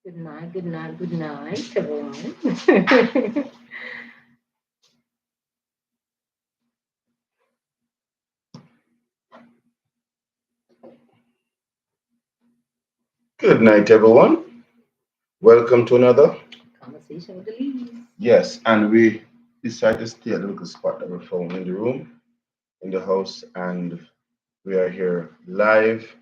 Good night, good night, good night, everyone. Good night, everyone. Welcome to another. Conversation with the leaves. Yes, and we decided to stay at the little spot that we found in the room, in the house, and we are here live.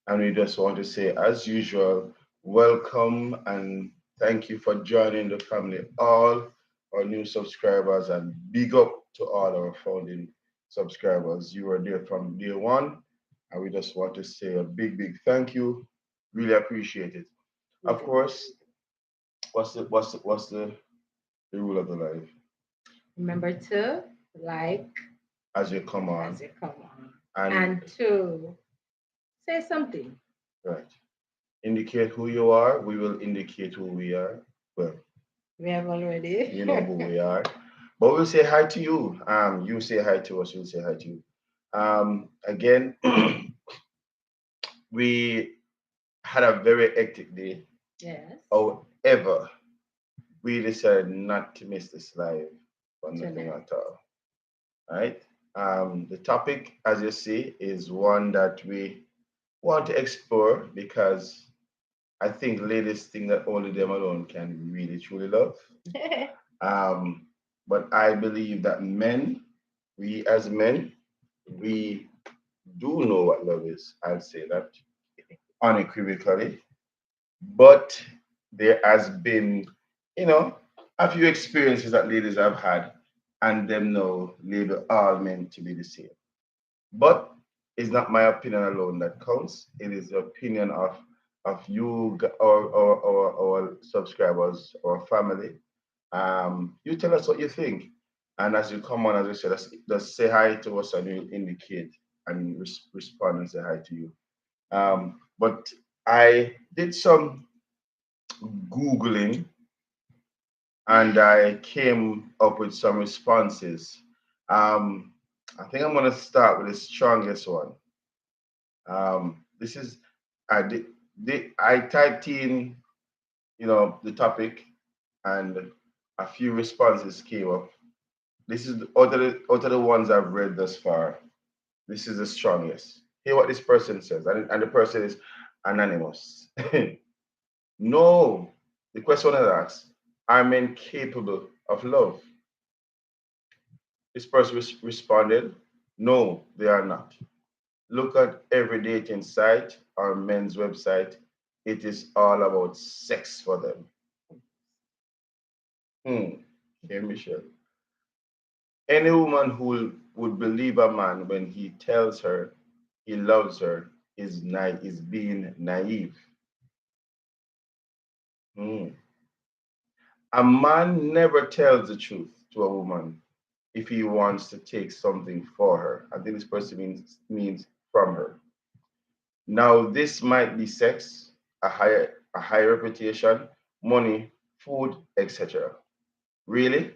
And we just want to say, as usual, welcome and thank you for joining the family, all our new subscribers, and big up to all our founding subscribers. You were there from day one, and we just want to say a big thank you. Really appreciate it. We Of do. course, what's the rule of the life Remember to like as you come as on you come on and and to say something. right indicate who you are, we will indicate who we are. Well, We have already. you know who we are, but we'll say hi to you. You say hi to us, we'll say hi to you. Again, we had a very hectic day. Yes. However, we decided not to miss this live for nothing Tonight. at all. Right. The topic, as you see, is one that we want to explore because I think ladies think that only them alone can really truly love. Um, but I believe that men, we as men, we do know what love is. I'll say that unequivocally. But there has been, you know, a few experiences that ladies have had, and them now label all men to be the same. But it's not my opinion alone that counts. It is the opinion of you, our subscribers, our family. You tell us what you think, and as you come on, as I said, just say hi to us, and we'll indicate and respond and say hi to you. But I did some googling, and I came up with some responses. Um, I think I'm gonna start with the strongest one. This is I typed in, the topic, and a few responses came up. This is out of the ones I've read thus far. This is the strongest. Hear what this person says, and the person is anonymous. No, the question is asked: are men capable of love? This person responded, no, they are not. Look at every dating site or men's website. It is all about sex for them. Hmm. Okay, Michelle. Any woman who would believe a man when he tells her he loves her is being naive. Hmm. A man never tells the truth to a woman if he wants to take something for her. I think this person means from her. Now, this might be sex, a higher reputation, money, food, etc. Really,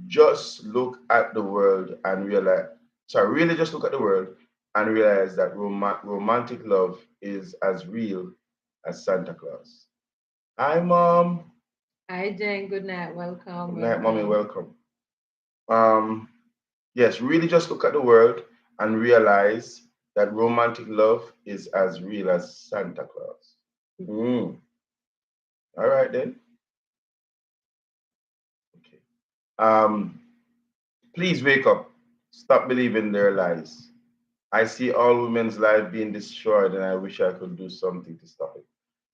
just look at the world and realize. Sorry, really, just look at the world and realize that romantic love is as real as Santa Claus. Hi, mom. Hi, Jen. Good night. Welcome. Good night, mommy. Welcome. Welcome. Um, yes, really, just look at the world and realize that romantic love is as real as Santa Claus. Mm. All right then. Okay. Um, please wake up. Stop believing their lies. I see all women's life being destroyed, and I wish I could do something to stop it.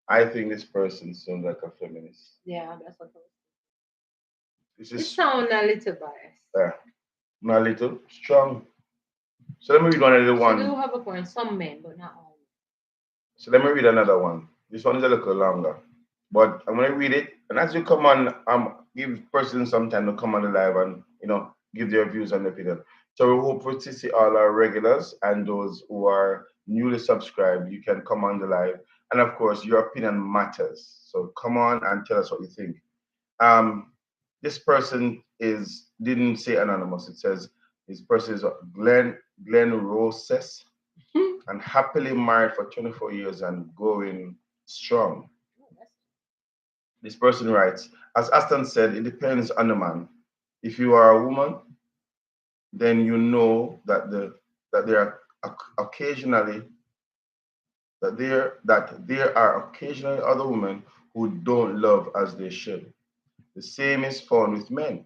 I think this person sounds like a feminist. Yeah, that's what This it is sounds a little biased. uh, not a little strong. So let me read another She do one. have a point. Some men, but not all. So let me read another one. This one is a little longer, but I'm gonna read it. And as you come on, give person some time to come on the live and give their views and opinion. So we hope to see all our regulars and those who are newly subscribed. You can come on the live, and of course, your opinion matters. So come on and tell us what you think. Um, this person is didn't say anonymous. It says this person is Glenn Roses and happily married for 24 years and going strong. This person writes, as Aston said, it depends on the man. If you are a woman, then you know that there are occasionally that there are occasionally other women who don't love as they should. The same is found with men.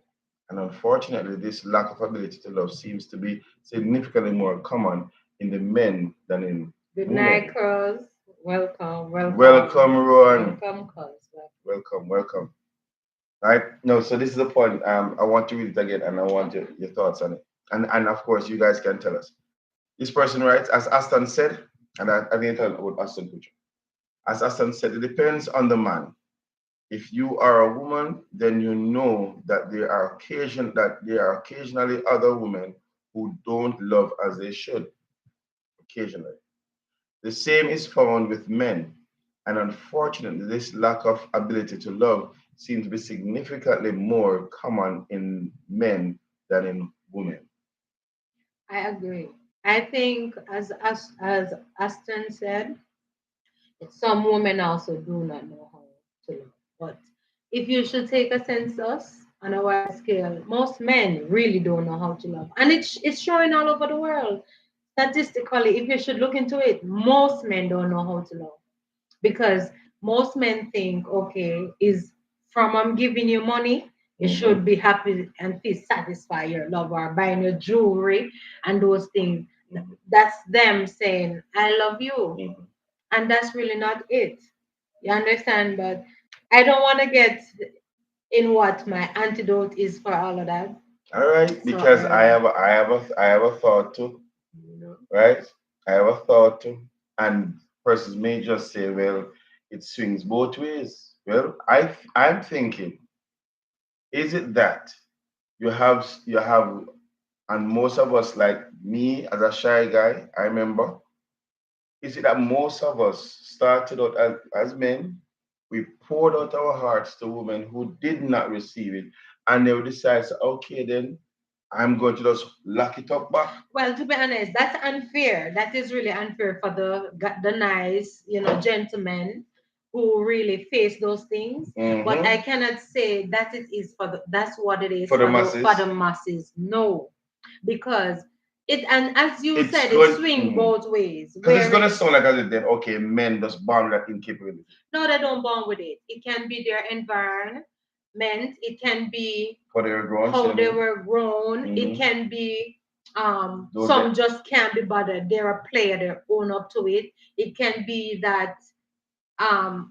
And unfortunately, this lack of ability to love seems to be significantly more common in the men than in Good night, women. Cross. Welcome, welcome, Welcome, Rowan. welcome, Cross. Welcome, welcome. Right? No, so this is the point. I want to read it again and I want your thoughts on it. And of course, you guys can tell us. This person writes, as Aston said, and I didn't tell about Aston Kutcher. As Aston said, it depends on the man. If you are a woman, then you know that there are occasionally other women who don't love as they should. Occasionally. The same is found with men. And unfortunately, this lack of ability to love seems to be significantly more common in men than in women. I agree. I think, as Aston said, some women also do not know how to love. But if you should take a census on a wide scale, most men really don't know how to love, and it's showing all over the world. Statistically, if you should look into it, most men don't know how to love because most men think, okay, is from I'm giving you money, you Mm-hmm. should be happy and feel satisfied your love or buying your jewelry and those things. That's them saying, I love you. Mm-hmm. And that's really not it. You understand? But I don't want to get in what my antidote is for all of that All right, so because I early. have a, I have a I have a thought too, right? I have a thought too, and persons may just say, well, it swings both ways. Well, I'm thinking, is it that you have, and most of us, like me as a shy guy, I remember, is it that most of us started out as men, we poured out our hearts to women who did not receive it, and they would decide, okay, then I'm going to just lock it up back. Well, to be honest, that's unfair. That is really unfair for the nice, gentlemen who really face those things. But I Mm-hmm. cannot say that it is that's what it is For the for masses, the masses. No, because it, and as you it's said, it going swing both ways. because it's Where gonna sound like as if then okay, men just born with that incapability no, they don't bond with it. It can be their environment. It can be for their grown how they children. were grown. It Mm-hmm. can be Those some that just can't be bothered. They're a player. They own up to it. It can be that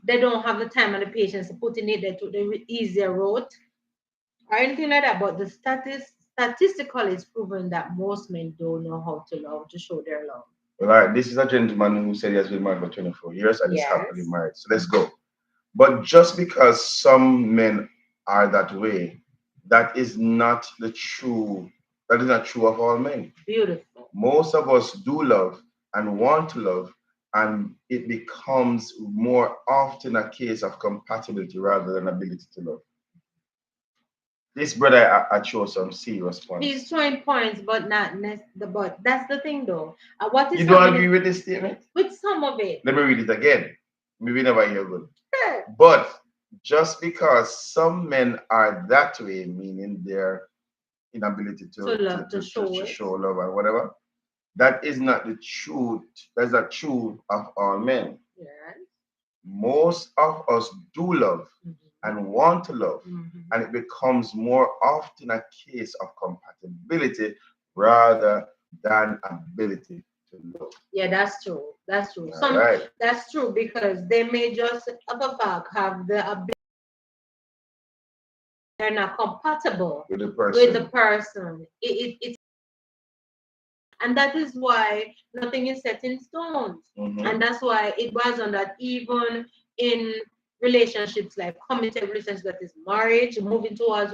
they don't have the time and the patience to put in it. They took the easier route or anything like that. But the statistical is proven that most men don't know how to love to show their love. All right, this is a gentleman who said he has been married for 24 years and is happily Yes. married. So let's go. But just because some men are that way, that is not the true, that is not true of all men. Beautiful. Most of us do love and want to love, and it becomes more often a case of compatibility rather than ability to love. This brother, I chose some serious He's points. showing points, but not the but. That's the thing, though. What is You don't agree happening with this statement? with some of it? Let me read it again. Maybe never hear good. But just because some men are that way, meaning their inability To love to show to it. show love and whatever, that is not the truth. That's not true of all men. Yes. Most of us do love and want to love, and it becomes more often a case of compatibility rather than ability to love. Yeah, that's true. That's true. All right. That's true because they may just of a fact have the ability, they're not compatible With the with the person. person. It's and that is why nothing is set in stone. Mm-hmm. And that's why it was on that even in relationships like committed relationships, that is marriage, moving towards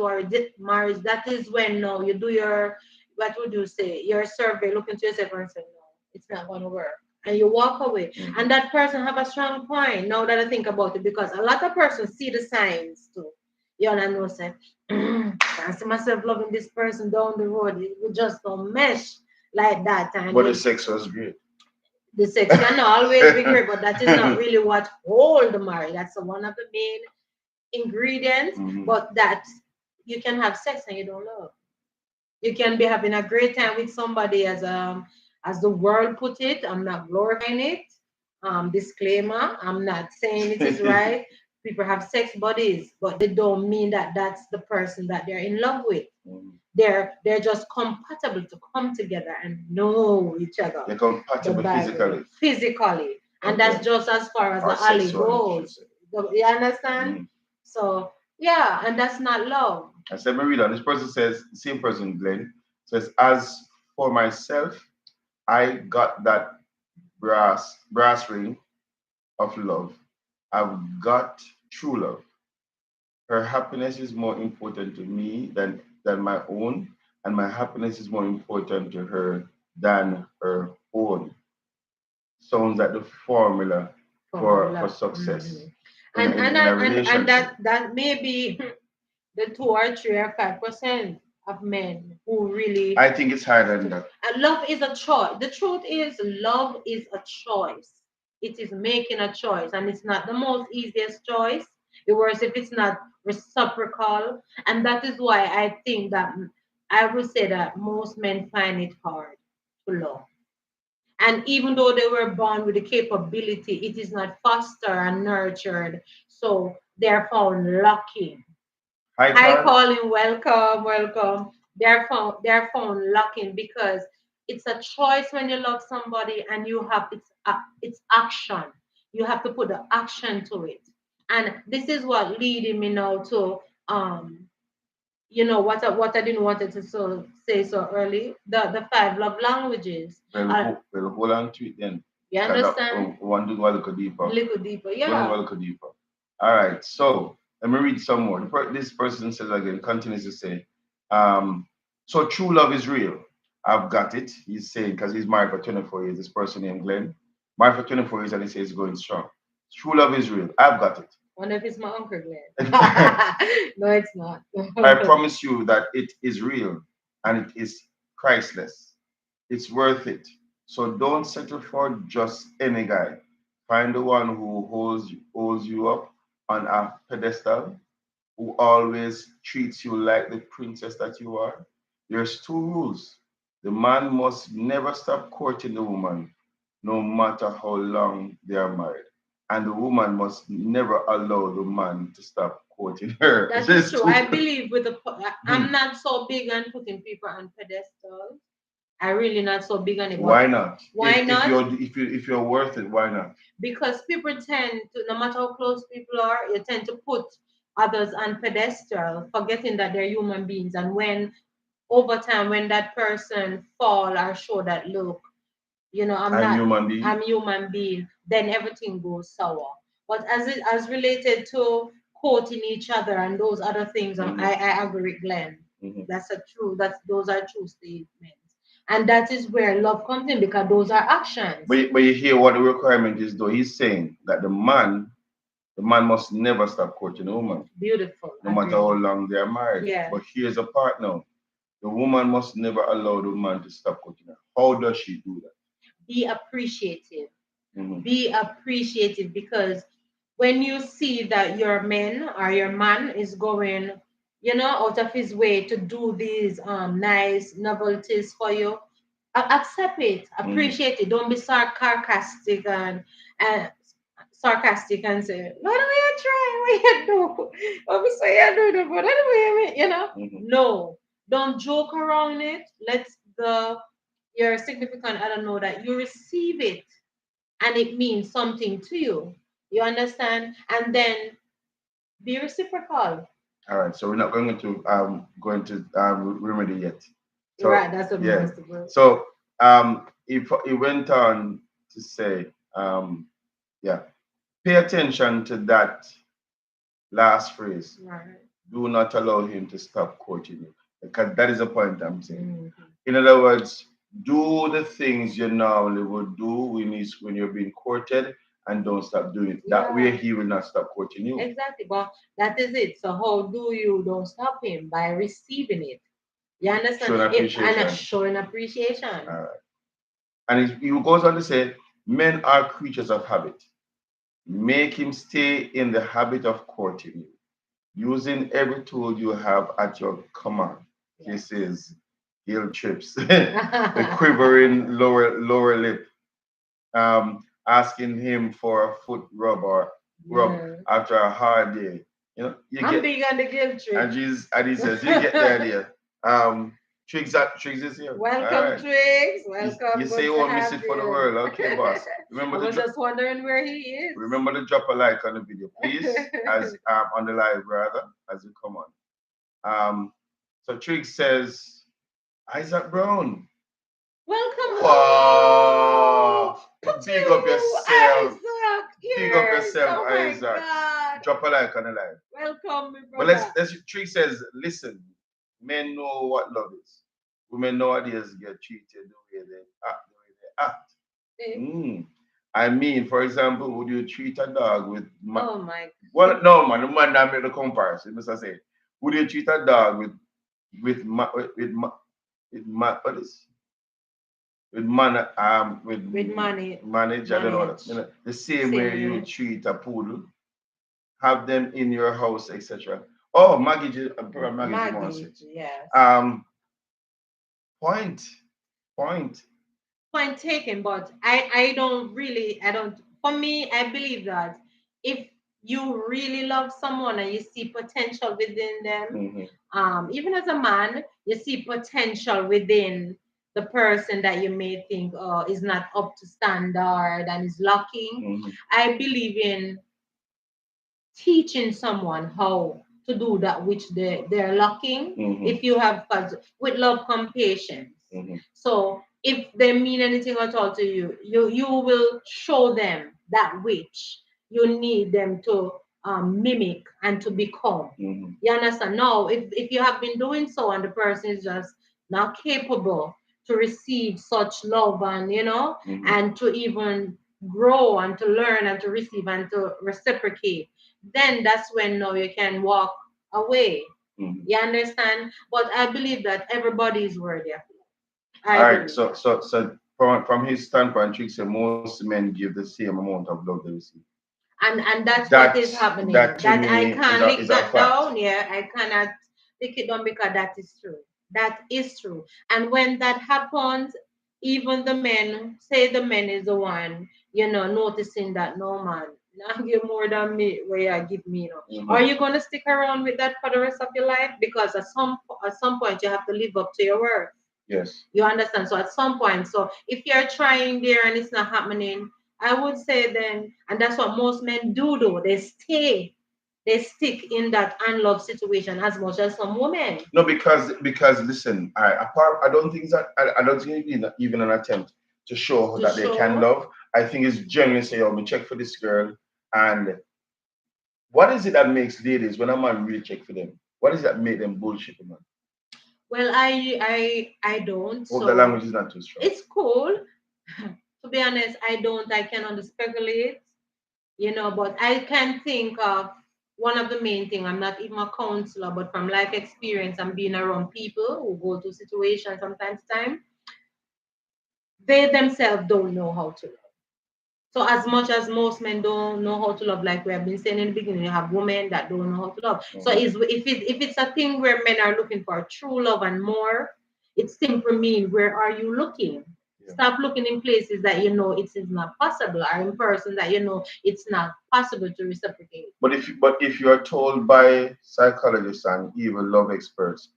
marriage, that is when now you do your, what would you say, your survey, look into yourself and say, no, it's not going to work. And you walk away. Mm-hmm. And that person have a strong point now that I think about it, because a lot of persons see the signs too. You know, say, I see myself loving this person down the road. It will just don't mesh like that. And But the sex was great. the sex can always be great, but that is not really what hold the marriage. That's one of the main ingredients, Mm-hmm. but that you can have sex and you don't love. You can be having a great time with somebody as the world put it. I'm not glorifying it. Disclaimer: I'm not saying it is right. People have sex buddies, but they don't mean that that's the person that they're in love with. Mm-hmm. They're just compatible to come together and know each other. They're The compatible Bible physically. physically, and Okay. that's just as far as Or the alley sexually, you should goes. say. You understand? Mm-hmm. So yeah, and that's not love. I said, let me read on. This person says, same person, Glenn, says, as for myself, I got that brass ring of love. I've got true love. Her happiness is more important to me than my own, and my happiness is more important to her than her own. Sounds like the formula for Formula. success in a And relationship. that may be the 2 or 3 or 5% of men who really I think it's higher than that. and love is a choice. The truth is love is a choice. It is making a choice, and it's not the most easiest choice. It worse if it's not reciprocal, and that is why I think that I would say that most men find it hard to love. And even though they were born with the capability, it is not fostered and nurtured. So they're found lacking. Hi, Hi, Carl. Colin. Welcome, welcome. They're found lacking because it's a choice when you love somebody and you have it's action. You have to put the action to it. And this is what leading me now to what I didn't want to say so early. The 5 love languages. We'll hold on to it then. You Because understand? I want to go a little deeper. A little deeper, Go a yeah. little deeper. All right. So let me read some more. This person says again, continues to say, so true love is real. I've got it. He's saying, because he's married for 24 years, this person named Glenn. Married for 24 years, and he says he's going strong. True love is real. I've got it. Wonder if it's my uncle Glenn. No, it's not. I promise you that it is real and it is priceless. It's worth it. So don't settle for just any guy. Find the one who holds you up on a pedestal, who always treats you like the princess that you are. There's two rules. The man must never stop courting the woman, no matter how long they are married. And the woman must never allow the man to stop courting her. That is There's true. two. I believe I'm not so big on putting people on pedestals. I really not so big on it. Why But not? why not? If you're worth it, why not? Because people tend to, no matter how close people are, you tend to put others on pedestal, forgetting that they're human beings. And when over time, when that person fall or show that look, I'm I'm not, human being. I'm human being, then everything goes sour. But as related to quoting each other and those other things, Mhm, I agree with Glenn. mhm. Those are true statements. And that is where love comes in because those are actions. But you hear what the requirement is though. He's saying that the man must never stop courting a woman, Beautiful. no matter how Agree. long they are married. Yeah. But here's a part now. The woman must never allow the man to stop courting her. How does she do that? Be appreciative. Mhm. Be appreciative because when you see that your man or your man is going, out of his way to do these nice novelties for you, accept it, Mhm. appreciate it. Don't be and sarcastic and say, "What are you trying? What you do? What we say you do? But anyway, Mhm. no, don't joke around it. Let the your significant other know that you receive it and it means something to you. You understand? And then be reciprocal. All right. So we're not going to remedy yet. So Right, that's what yeah. most of us. So he went on to say, yeah, pay attention to that last phrase. Right. Do not allow him to stop courting you. Because that is the point I'm saying. Mhm. In other words, do the things you normally would do when you're being courted and don't stop doing it. That way Yeah, he will not stop courting you. exactly. But that is it. So how do you don't stop him by receiving it? You understand? Showing If and appreciation. showing appreciation. All right. And he goes on to say, men are creatures of habit. Make him stay in the habit of courting you. using every tool you have at your command. Yes. This is guilt trips, the quivering lower lip, asking him for a foot rub Yeah. after a hard day. You know, you I'm get big on the guilt trip. and he says, you get the idea. Triggs is here. All Welcome, right. Triggs. You Welcome. say Good you to won't miss have it for the you. world. Okay, boss. I was just wondering where he is. Remember to drop a like on the video, please, as on the live rather, as you come on. So Triggs says, Isaac Brown. Welcome home. Wow. Big up Pew, yourself. Isaac. Big up Yes. yourself, Oh my Isaac. God. Drop a like on the live. Welcome, my But brother. let's Triggs says, listen, men know what love is. Women nowadays get treated the way they act. Eh? Mm. I mean, for example, would you treat a dog with Oh my. well, no man, the man that made the comparison, Mr. Say, would you treat a dog with ma, with ma, what is with With money. manage, I don't know, Manage. the same way Same you way. treat a poodle, have them in your house, etc. Oh, Maggie, probably Maggie wants Maggie. it. Yes. Um, point, point. Point taken, but I don't for me, I believe that if you really love someone and you see potential within them, Mm-hmm, even as a man, you see potential within the person that you may think is not up to standard and is lacking. mm-hmm, I believe in teaching someone how to do that which they're lacking. mm-hmm, If you have, cause with love come patience. mm-hmm, So if they mean anything at all to you, you will show them that which you need them to mimic and to become. mm-hmm, You understand? Now, if you have been doing so and the person is just not capable to receive such love and mm-hmm, and to even grow and to learn and to receive and to reciprocate, then that's when now you can walk away. mm-hmm. You understand? But I believe that everybody is worthy of love. All I right. believe So that. from his standpoint, Trick said most men give the same amount of love they receive. And that's what That is happening. that to That I me can't lick is a that fact. down. Yeah, I cannot lick it down because that is true. That is true. And when that happens, even the men say the man is the one, noticing that no man, now give more than me where you give me, Are Mm-hmm. you gonna stick around with that for the rest of your life? Because at some point you have to live up to your word. Yes. You understand? So at some point, so if you're trying there and it's not happening, I would say then, and that's what most men do though, they stick in that unloved situation as much as some women. No, because listen, I don't think that I don't think it's even an attempt to show To that they can show, love. I think it's genuine. Say, oh, me check for this girl, and what is it that makes ladies when a man really check for them? What is that make them bullshit, man? well, I don't. Hope the So language is not too strong. it's cool. To be honest, I can only speculate, but I can think of one of the main thing. I'm not even a counselor, but from life experience and being around people who go to situations sometimes time, they themselves don't know how to love. So as much as most men don't know how to love, like we have been saying in the beginning, you have women that don't know how to love. So Mhm. if it's a thing where men are looking for true love and more, it simply means where are you looking? Yeah. Stop looking in places that it is not possible, or in person that it's not possible to reciprocate. But if you are told by psychologists and even love experts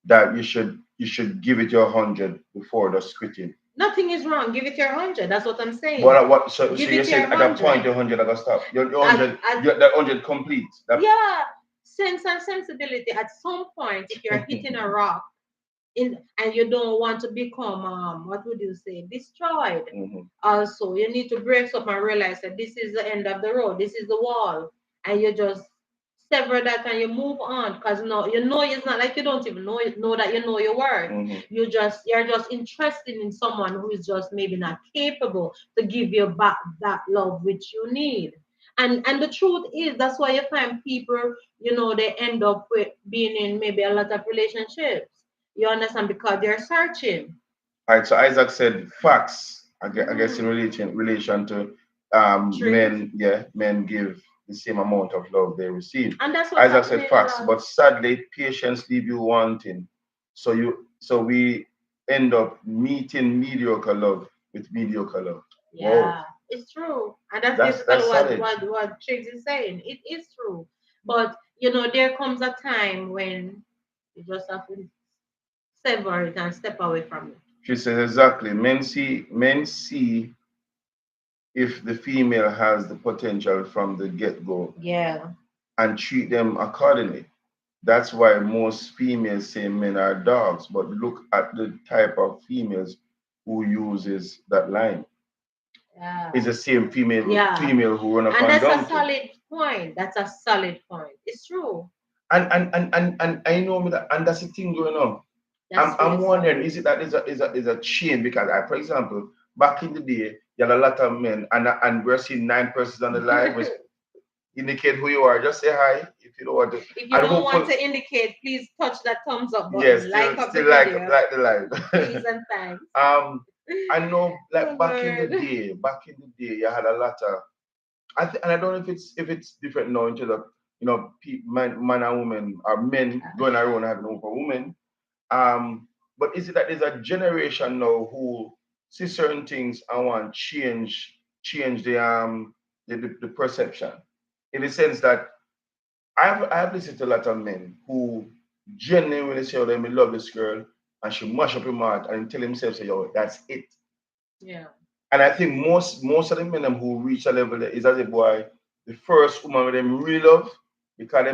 that you should give it your 100 before just quitting. Nothing is wrong. Give it your 100. That's what I'm saying. What so Give you're it your saying at that point 100. your 100 are gonna stop. Your As, 100 as that 100 complete. That Yeah, sense and sensibility. At some point, if you're hitting a rock and you don't want to become what would you say, destroyed. Mhm. Also, you need to break up and realize that this is the end of the road. This is the wall, and you just sever that and you move on. Because no, it's not like you don't even know that you know your worth. Mhm. You're just interested in someone who is just maybe not capable to give you back that love which you need. And the truth is that's why you find people, they end up with being in maybe a lot of relationships. You understand? Because they're searching. All right, so Isaac said facts. I guess in Mm. relation to Tricks. men, men give. the same amount of love they receive. And that's what's Isaac said happening a facts, lot. but sadly, patience leave you wanting. So we end up meeting mediocre love with mediocre love. Whoa, Yeah, it's true. And that's that's basically solid. what Triggs is saying. It is true. But there comes a time when you just have to sever it and step away from it. She says exactly. Men see if the female has the potential from the get go Yeah. and treat them accordingly. That's why most females say men are dogs, but look at the type of females who uses that line. Yeah. It's the same Yeah. female who run up And on that's a donkey. solid point. That's a solid point. It's true. And I know me that, and that's the thing going on. That's I'm really wondering, solid. is it that is a chain? Because for example, back in the day, you had a lot of men, and we're seeing 9 persons on the live, which indicate who you are. Just say hi if you don't want to, If you and don't want hopefully, to indicate, please touch that thumbs up yes, button, like up the still like video, like the please live. and thanks. I know, Oh like Lord. back in the day, you had a lot of. And I don't know if it's different now in terms of man and woman or men going around having over women. But is it that there's a generation now who see certain things and want change the perception in the sense that I've listened to a lot of men who genuinely say, "Oh, let me love this girl," and she mash up him heart and tell himself, "Say, yo, that's it." Yeah. And I think most of the men them who reach a level there is as a boy, the first woman with them really love, because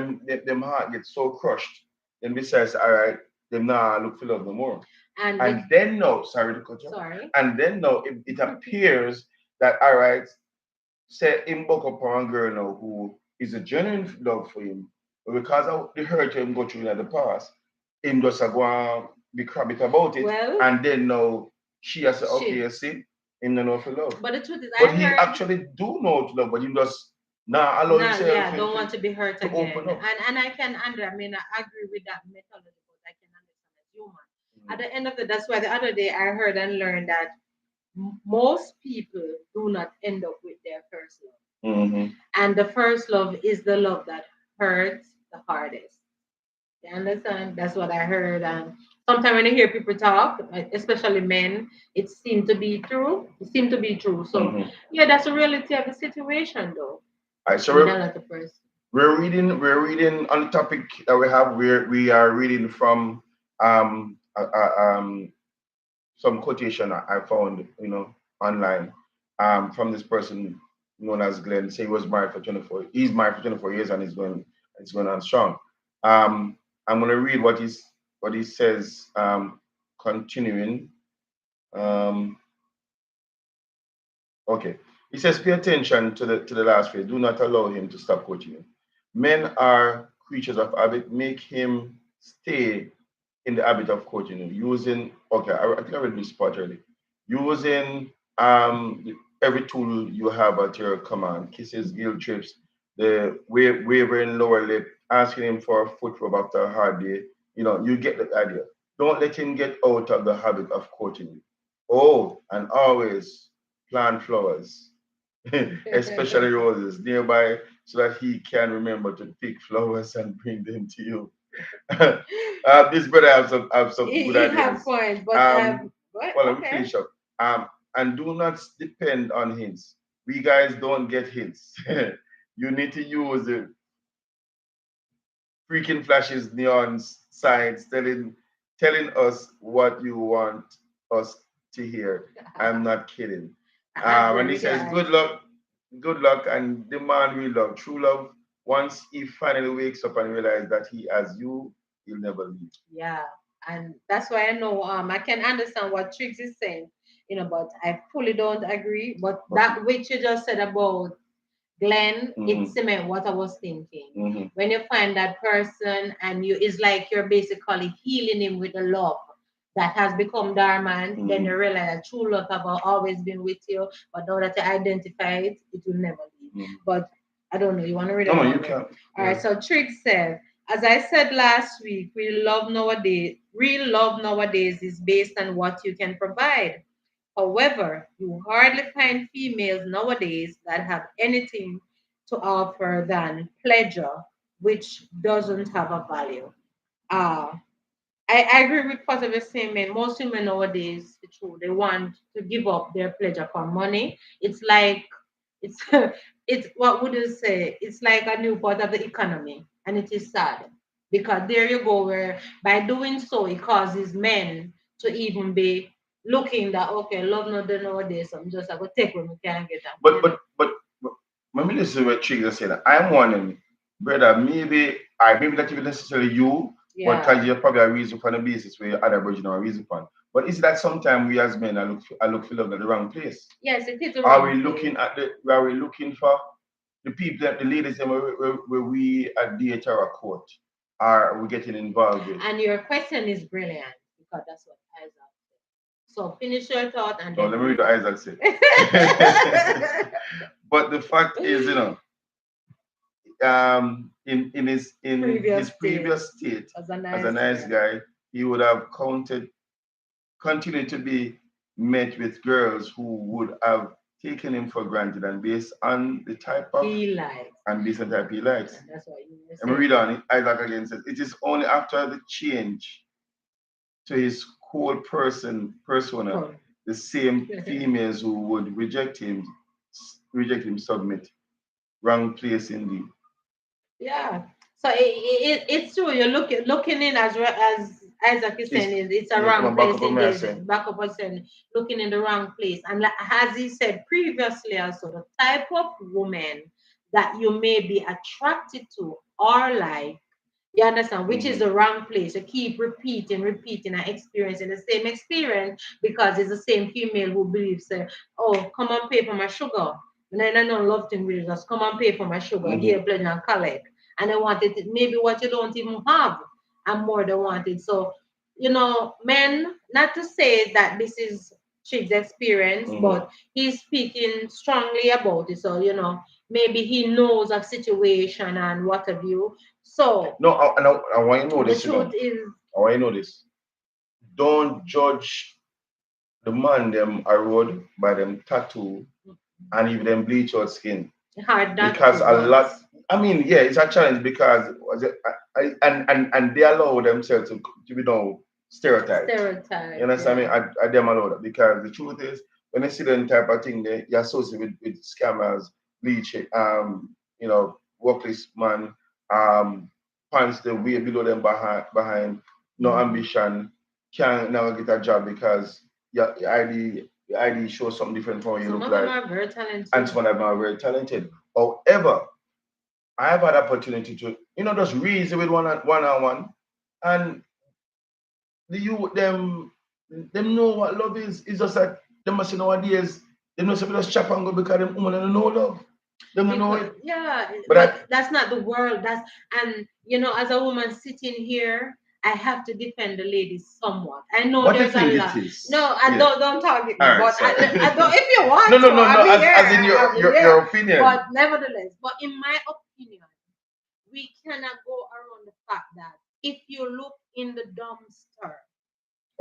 them heart gets so crushed. Then besides, all right, them now look for love no more. And And then no, sorry to cut you. sorry. And then no, it appears that all right, say him buck up on a girl now who is a genuine love for him, but because of the hurt him go through in the past, him just a go and be crabbit about it, Well, and then now she has to okay, shit. you see, him no know for love. But the truth is, I But he heard. actually do know to love, but he just not allow No, himself yeah, don't want to be hurt to again. open up. And I can I mean, I agree with that methodology, but I can understand as human. At the end of the, that's why the other day I heard and learned that most people do not end up with their first love. Mm-hmm. And the first love is the love that hurts the hardest. You understand? That's what I heard. And sometimes when I hear people talk, especially men, it seemed to be true. It seemed to be true. So Mm-hmm. yeah, that's the reality of the situation, though. All right, so With a lot of person. we're reading on the topic that we have. We are reading from um, uh, uh, um, some quotation I found, online, from this person known as Glenn. Say he was married for 24. He's married for 24 years and it's going on strong. I'm going to read what he says. Continuing. Um, okay. He says, pay attention to the last phrase. Do not allow him to stop coaching you. Men are creatures of habit. Make him stay in the habit of coaching you using, okay, I think I read this part already. Using every tool you have at your command, kisses, guilt trips, the wavering lower lip, asking him for a foot rub after a hard day. You get the idea. Don't let him get out of the habit of coaching you. Oh, and always plant flowers, especially roses, nearby so that he can remember to pick flowers and bring them to you. This brother have some good He have ideas. points, but what? Well, let me Okay. finish up. And do not depend on hints. We guys don't get hints. You need to use the freaking flashes, neon signs telling us what you want us to hear. I'm not kidding. I And he agree, says, guys. good luck, and the man we love, true love. Once he finally wakes up and realizes that he has you, he'll never leave. Yeah, and that's why I know I can understand what Trix is saying, but I fully don't agree. But Okay. that which you just said about Glenn, it Mm-hmm. cement what I was thinking. Mm-hmm. When you find that person and it's like you're basically healing him with the love that has become dormant, then you Mm-hmm. realize that true love have always been with you, but now that you identify it, it will never leave. Mm-hmm. But I don't know. You want to read No, no, you another one? can't. All right. So Trix said, as I said last week, real love nowadays is based on what you can provide. However, you hardly find females nowadays that have anything to offer than pleasure, which doesn't have a value. Uh, I agree with part of the statement. Most women nowadays, it's true, they want to give up their pleasure for money. It's like it's it's what would you say? It's like a new part of the economy, and it is sad because there you go where by doing so it causes men to even be looking that okay, love not done nowadays. So I'm just like go take what we can get and But you but know. but, but when me listen to what Trigger said, I'm wondering, brother, maybe not even necessarily you, but Yeah. because you're probably a reason for the basis where other virgin are a reason for. But is that sometimes we as men I look for love at the wrong place? Yes, it is the Are we wrong place. looking at are we looking for the people that the ladies them where we at date or a court are we getting involved with? And your question is brilliant because that's what Isaac said. So finish your thought and No, then let me read please. what Isaac said. But the fact is, in his Previous state previous state as a as a nice nice guy. guy, he would have continued to be met with girls who would have taken him for granted and based on the type of He likes. and based on the type he likes. And that's what you were And we saying. read on it, Isaac again says, it is only after the change to his whole persona, Come. the same females who would reject him submit. Wrong place indeed. Yeah. So it's true. You're looking in as well as Isaac is It's saying it's a yeah, come wrong on, back place up on me, I indeed. say. Back up us saying looking in the wrong place. And as he said previously, also the type of woman that you may be attracted to or like, you understand, which is Mm-hmm. the wrong place. You keep repeating, and experiencing the same experience because it's the same female who believes, oh, come and pay for my sugar. And then I don't love thing really just come and pay for my sugar, Mm-hmm. dear pleasure and collect. And they wanted it, maybe what you don't even have and more they wanted. So, men, not to say that this is Chid's experience, Mm-hmm. but he's speaking strongly about it. So, maybe he knows of situation and what have you. So No, I want you to know the this, truth is I want you to know this. Don't judge the man them a road by them tattoo and even them bleach out skin. hard not to, Because a but lot, I mean, yeah, it's a challenge because and they allow themselves to be no stereotyped. You stereotype, understand me? yeah. I them allow that because the truth is when they see them type of thing, they you associate with scammers, bleach, workless man, pants the way below them behind, no Mhm. ambition, can't never get a job because your ID shows something different from what you Some look of them like, are very and talented. some of them are very talented. However, I have had opportunity to, just reason with one on one, and the youth them know what love is. It's just like them must nowadays. They know something just chop and go because them woman don't know love. They don't know Because it. yeah, But I, but that's not the world. That's and as a woman sitting here, I have to defend the ladies somewhat. I know what do you there's a think it lot. is? No, I Yeah. don't target All me, right. but Sorry. I don't. If you No, want no, to, no, no. I'll be here. As in I'll be your here. opinion. But nevertheless, but in my opinion, we cannot go around the fact that if you look in the dumpster,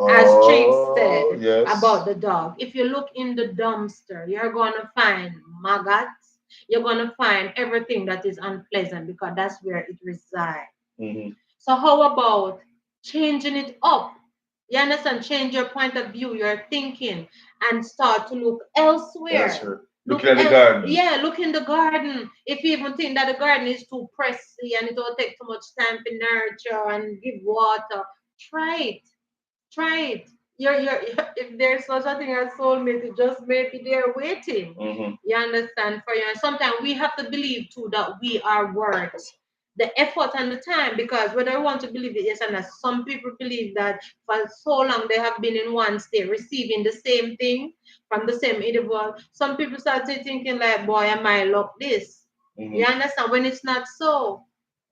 as Chig Oh said yes. about the dog, if you look in the dumpster, you're going to find maggots. You're going to find everything that is unpleasant because that's where it resides. Mm-hmm. So, how about changing it up? You understand? Change your point of view, your thinking, and start to look elsewhere. Elsewhere. Looking at the garden. Yeah, look in the garden. If you even think that the garden is too pressy and it will take too much time to nurture and give water, try it. Try it. If there's such a thing as soulmate, it just may be there waiting. Mm-hmm. You understand? For you. And sometimes we have to believe too that we are worth the effort and the time because whether I want to believe it, yes, and no, some people believe that for so long they have been in one state receiving the same thing from the same individual. Some people start thinking like, boy, am I like this? You Mm-hmm. understand? When it's not so,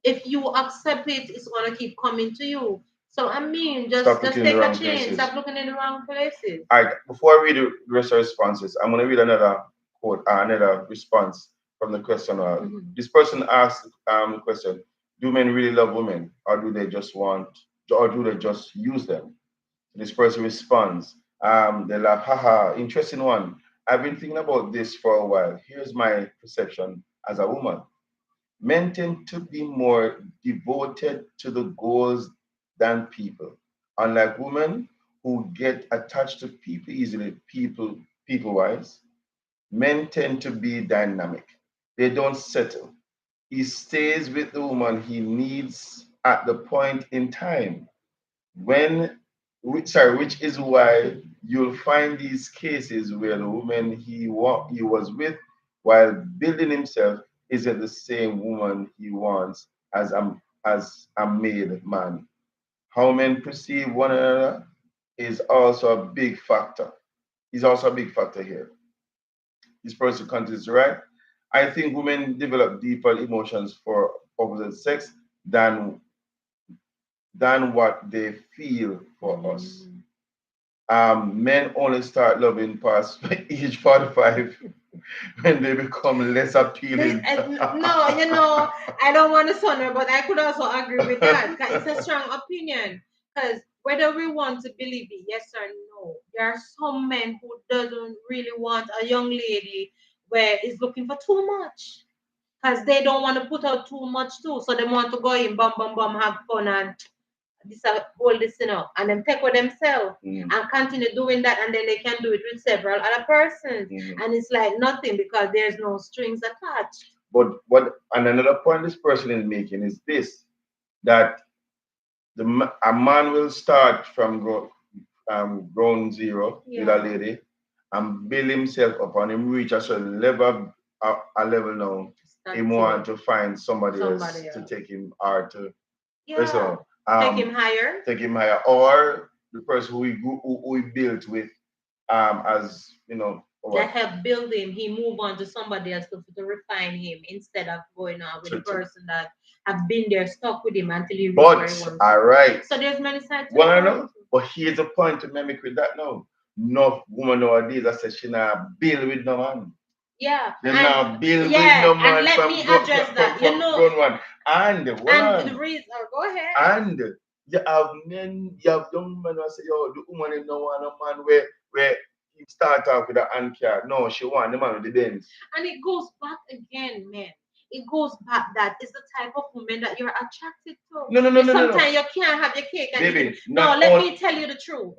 if you accept it, it's gonna keep coming to you. So I mean, Stop just looking in the take a wrong chance. places. Stop looking in the wrong places. All right, before I read the rest of the responses, I'm going to read another quote, another response from the questioner. Mhm. This person asked the question: do men really love women, or do they just use them? This person responds, they laugh, haha, interesting one. I've been thinking about this for a while. Here's my perception. as a woman. Men tend to be more devoted to the goals than people. Unlike women who get attached to people easily, people wise, men tend to be dynamic. They don't settle. He stays with the woman he needs at the point in time when which is why you'll find these cases where the woman he was with while building himself isn't the same woman he wants as a made man. How men perceive one another is also a big factor. Is also a big factor here. This person continues, right? I think women develop deeper emotions for opposite sex than what they feel for us. Men only start loving past age 45 when they become less appealing. No, I don't want to sound, but I could also agree with that. 'Cause it's a strong opinion. Because whether we want to believe it, yes or no, there are some men who doesn't really want a young lady where is looking for too much. Because they don't want to put out too much too. So they want to go in, bum, bum, bum, have fun and this hold this and then take with themselves and continue doing that, and then they can do it with several other persons, and it's like nothing because there's no strings attached. But and another point this person is making is this, that a man will start from ground zero with a lady and build himself up and him reach a certain level, a level now. He want to find somebody else to take him or to take him higher. Take him higher, or the person who he built with, as you know, that help build him. He move on to somebody else to refine him instead of going on with the person that have been there stuck with him until he reach where he wants. All right. So there's many sides. Well, I know, but here's a point to mimic with that now. No woman nowadays that says she not build with no man. Yeah. They not build with no man. And let me address that. From one. And the reason, go ahead. And you have men, you have young men who say, yo, the woman is no one a man where he start off with an anchor. No, she want the man with the Benz. And it goes back again, man. It goes back that it's the type of woman that you're attracted to. No. Sometimes you can't have your cake and baby, no, let me tell you the truth.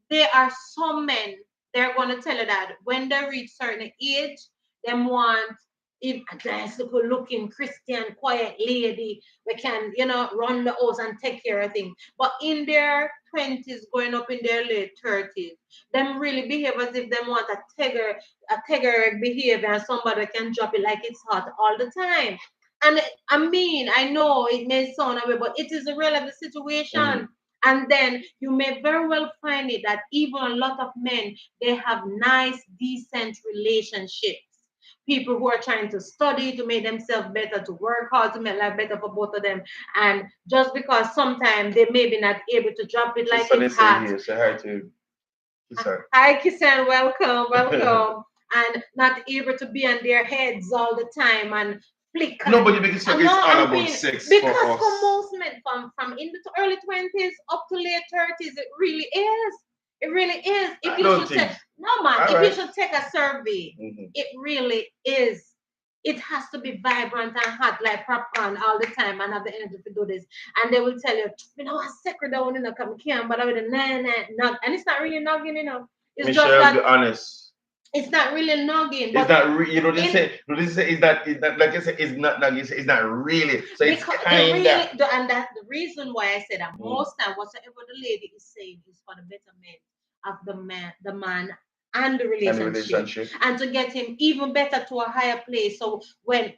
There are some men, they're going to tell you that when they reach certain age, them want if a nice looking Christian quiet lady we can run the house and take care of things, but in their 20s going up in their late 30s, them really behave as if they want a behavior and somebody can drop it like it's hot all the time. And I mean, I know it may sound away, but it is a real life situation. And then you may very well find it that even a lot of men, they have nice, decent relationships. People who are trying to study to make themselves better, to work hard to make life better for both of them. And just because sometimes they may be not able to drop it like it's hot. Here, say hi to Kisan. Hi, Kisan, welcome. And not able to be on their heads all the time and flick. Nobody makes it it's all about sex. Because for most men, from in the early 20s up to late 30s, it really is. It really is. If you should take you should take a survey, it really is. It has to be vibrant and hot like popcorn all the time and have the energy to do this. And they will tell you, a secret down in the come can't, but I with a nug. And it's not really nugging, It's Michelle, just that be honest. It's not really nugging. It's not this say is that like I said, it's not nugging, it's not really. So it's kind of and that's the reason why I said that most time whatever the lady is saying is for the betterment of the man and the relationship, and to get him even better to a higher place. So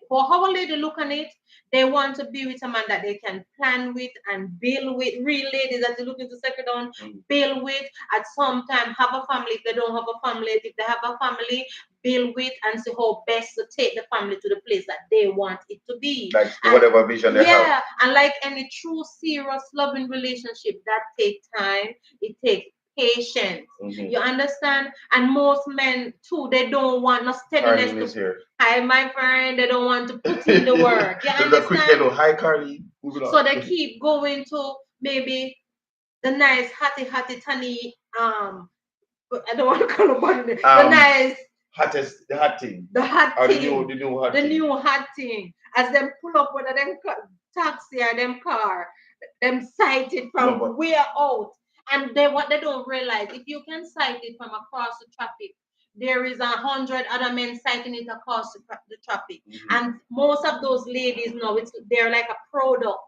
for how a lady look on it, they want to be with a man that they can plan with and build with. Real ladies that are looking to settle down, build with, at some time have a family. If they don't have a family, if they have a family, build with and see how best to take the family to the place that they want it to be. Like whatever vision they have. Yeah, and like any true, serious, loving relationship, that takes time. It takes patience. You understand? And most men too, they don't want no steadiness. Hi, my friend. They don't want to put in the work. You understand? Hi, Carly. So they keep going to maybe the nice, hatty, tanny. I don't want to call it the nice. the hot thing. The hot Or thing. the new hot The thing. new hot thing. As them pull up with them taxi or them car, them sight it No, from but way out. And they what they don't realize, if you can sight it from across the traffic, there is 100 other men sighting it across the traffic. And most of those ladies know they're like a product.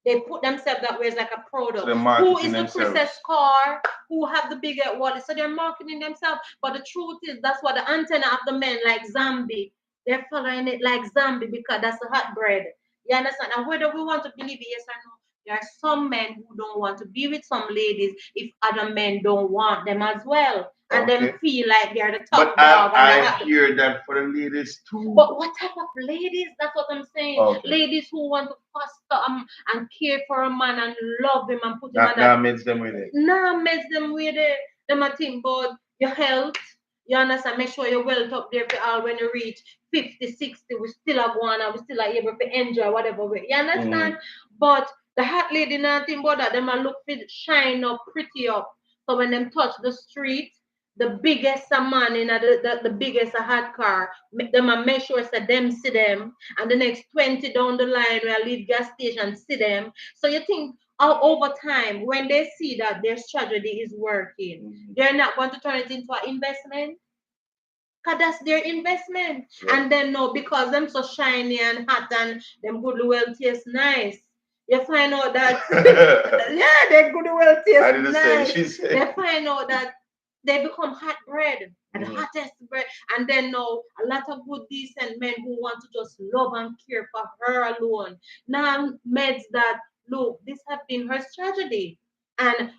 They put themselves that way as like a so product. they're Who marketing is the themselves. prettiest car? Who have the bigger wallet? So they're marketing themselves. But the truth is, that's what the antenna of the men like zombie. They're following it like zombie because that's the hot bread. You understand? And whether we want to believe it, yes or no, there are some men who don't want to be with some ladies if other men don't want them as well. And them Okay. feel like they're the But top dog and they I have to. hear that for the ladies too. But what type of ladies? That's what I'm saying. Okay. Ladies who want to foster and care for a man and love him and put him on That that. makes them with it. Nah, mess them with it. Them a think about your health. You understand? Make sure your wealth up there for all when you reach 50, 60. We still are going and we still are able to enjoy whatever way. You understand? But the hot lady nothing about that. Them a look fit shine up, pretty up. So when them touch the street, the biggest a man in the biggest a hot car, make them a make sure so them see them, and the next 20 down the line where I leave gas station see them. So you think over time, when they see that their strategy is working, they're not going to turn it into an investment. Cause that's their investment. Yeah. And then no, because them so shiny and hot and them good well taste nice. You find out that yeah, they good well I taste didn't say nice. she said. They find out that they become hot bread and the hottest bread. And then now a lot of good decent men who want to just love and care for her alone. Now meds that look, this have been her strategy. And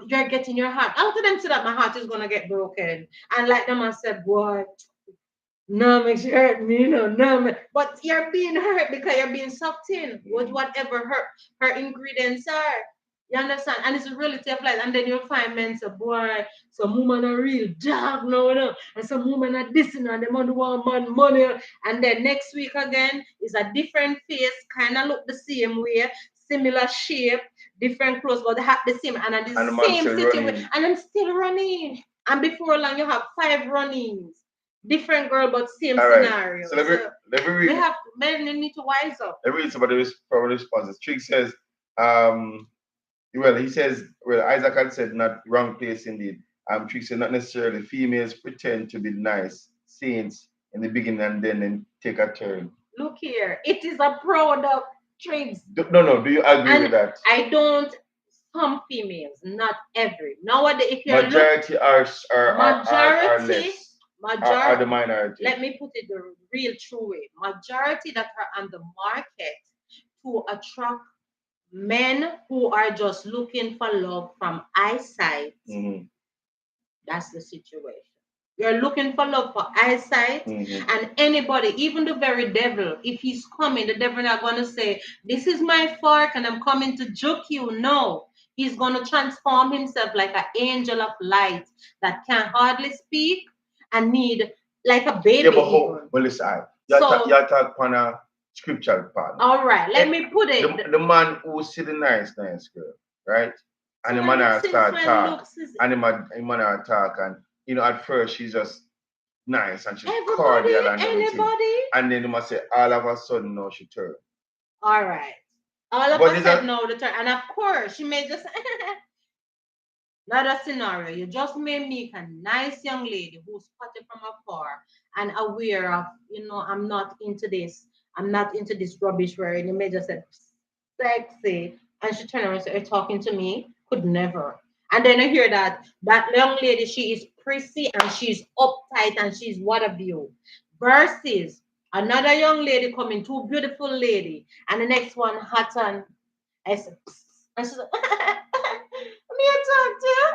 you're getting your heart. I'll tell them so that my heart is gonna get broken. And like them I said, boy, no, makes you hurt me, no. But you're being hurt because you're being sucked in with whatever her ingredients are. You understand? And it's a reality of life. And then you'll find men say, boy, some woman are real dog now, and some woman are this and they want man money. And then next week again is a different face, kind of look the same way, similar shape, different clothes, but they have the same and at the And the man same still situation. running. And I'm still running. And before long, you have 5 runnings. Different girl, but same All right. scenario. So let me We read. have men need to wise up. Let me read some of the responses. Trick says, um, well, he says, well, Isaac had said not wrong place indeed. Trick said not necessarily females pretend to be nice saints in the beginning and then take a turn. Look here, it is a product, Tricks. No. Do you agree with that? I don't. Some females, not every. Nowadays, if you're majority are majority, less. majority Are the minority. Let me put it the real true way. Majority that are on the market to attract men who are just looking for love from eyesight. That's the situation. You're looking for love for eyesight, and anybody, even the very devil, if he's coming, the devil not going to say, "This is my fork, and I'm coming to juke you." No, he's going to transform himself like an angel of light that can hardly speak and need like a baby. Yeah, but listen, you talk on a scriptural part. All right, let me put it. The man who see the nice girl, right? And the man start talk, and the man talk, and at first she's just nice and she's cordial and everything. And then you must say all of a sudden now she turn. All right. All of a sudden now the turn. And of course she may just another scenario. You just may meet a nice young lady who's spotted from afar and aware of, I'm not into this. I'm not into this rubbish where you may just say sexy. And she turn around and say, "Are you talking to me?" Could never. And then I hear that young lady, she is prissy and she's uptight and she's what have you. Versus another young lady coming, too beautiful lady, and the next one hot and I said, and she's like, "Me talk to you."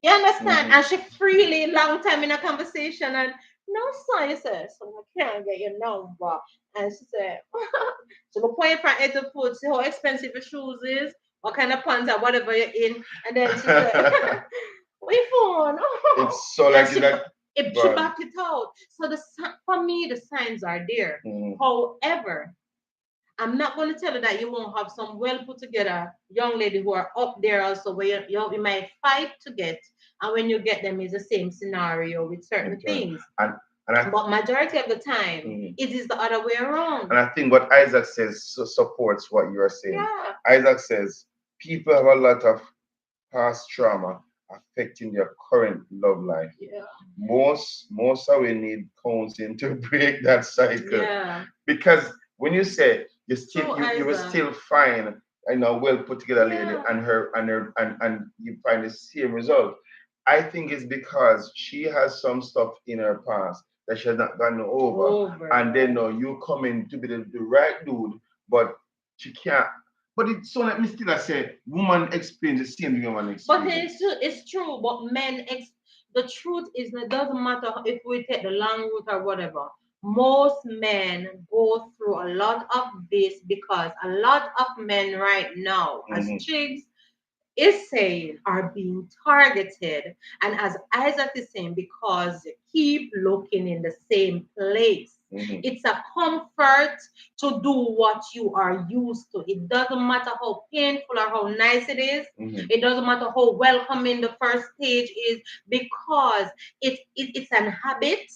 You understand? And she freely long time in a conversation and no son, you said, "So I can't get your number." And she said, so go point from head to foot, see how expensive your shoes is, what kind of pants or whatever you're in. And then she said, "We phone." It's so like that. She backed it out. So for me, the signs are there. However, I'm not going to tell you that you won't have some well put together young lady who are up there also where you might fight to get and when you get them, it's the same scenario with certain Okay. things. And I, But majority of the time, it is the other way around. and I think what Isaac says supports what you are saying. Yeah. Isaac says people have a lot of past trauma affecting their current love life. Yeah. Most of we need counseling to break that cycle. Yeah. Because when you say True, you will Isaac. still find well put together lady Yeah. and you find the same result. I think it's because she has some stuff in her past that she has not gotten over. And then you come in to be the right dude, but she can't. But it's so like me still I say woman explains the same thing woman But explains. it's true. But the truth is, it doesn't matter if we take the long route or whatever. Most men go through a lot of this because a lot of men right now, as chicks, is saying are being targeted, and as Isaac is saying, because you keep looking in the same place. It's a comfort to do what you are used to. It doesn't matter how painful or how nice it is. It doesn't matter how welcoming the first stage is, because it's an habit.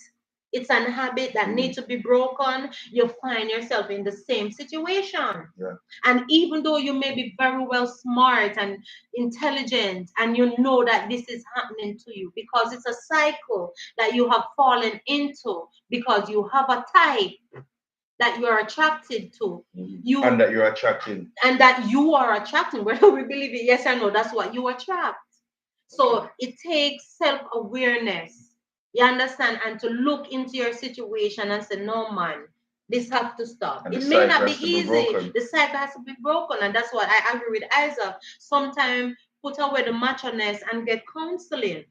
It's an habit that needs to be broken. You find yourself in the same situation. Yeah. And even though you may be very well smart and intelligent, and you know that this is happening to you because it's a cycle that you have fallen into, because you have a type that you are attracted to. And that you're attracting. And that you are attracting, whether we believe it, yes or no, that's what you attract. So it takes self-awareness, you understand, and to look into your situation and say, no, man, this has to stop. And it may not be has to easy. broken. The cycle has to be broken, and that's what I agree with Isaac. Sometimes put away the macho-ness and get counseling.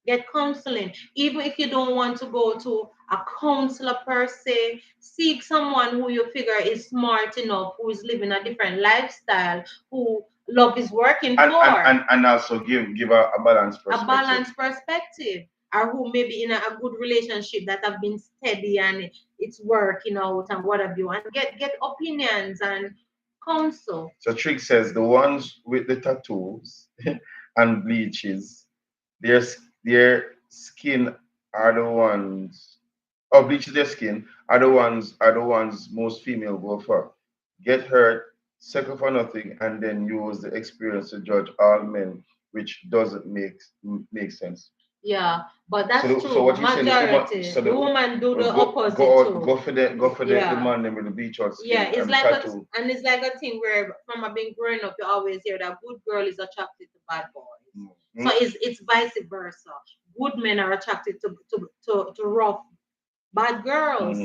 Get counseling. Even if you don't want to go to a counselor per se, seek someone who you figure is smart enough, who is living a different lifestyle, who love is working for. And also give a balanced perspective. A balanced perspective, or who may be in a good relationship that have been steady and it's working out and what have you, and get opinions and counsel. So Trick says the ones with the tattoos and bleaches, their their skin are the ones or bleaches their skin are the ones most female go for. Get hurt, settle for nothing, and then use the experience to judge all men, which doesn't make sense. Yeah, but that's So, true. so what But you saying? majority, So the woman do the go opposite go out, too. go for the Yeah. man them with the beach out skin Yeah, it's and like tattoo. it's like a thing where from I've been growing up, you always hear that good girl is attracted to bad boys. So it's vice versa. Good men are attracted to rough bad girls.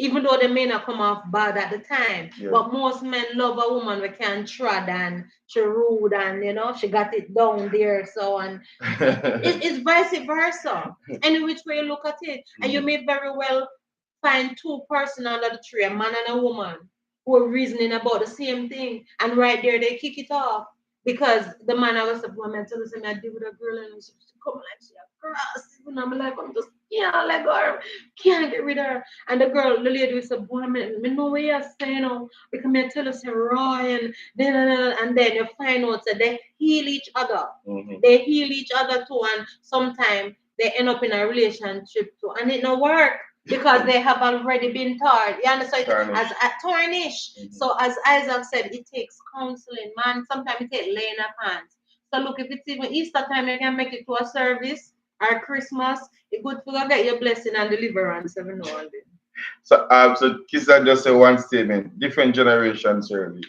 Even though they may not come off bad at the time. Yeah. But most men love a woman who can trod and she rude and she got it down there. So and it's vice versa. Any which way you look at it. And you may very well find two persons under the tree, a man and a woman, who are reasoning about the same thing. And right there they kick it off. Because the man I was a woman tell us I deal with a girl and she come like she a grass. And I'm like, I'm just let her, can't get rid of her. And the girl, the lady was a boy, me know what you're saying, because me tell us raw and then you find out that they heal each other. They heal each other too, and sometimes they end up in a relationship too, and it no work because they have already been taught. You understand? As a tarnish. So as Isaac said, it takes counseling, man. Sometimes it takes laying up hands. So look, if it's even Easter time, you can make it to a service or Christmas. It's good to go get your blessing and deliverance every now and then. So Kisa just say one statement, different generation service.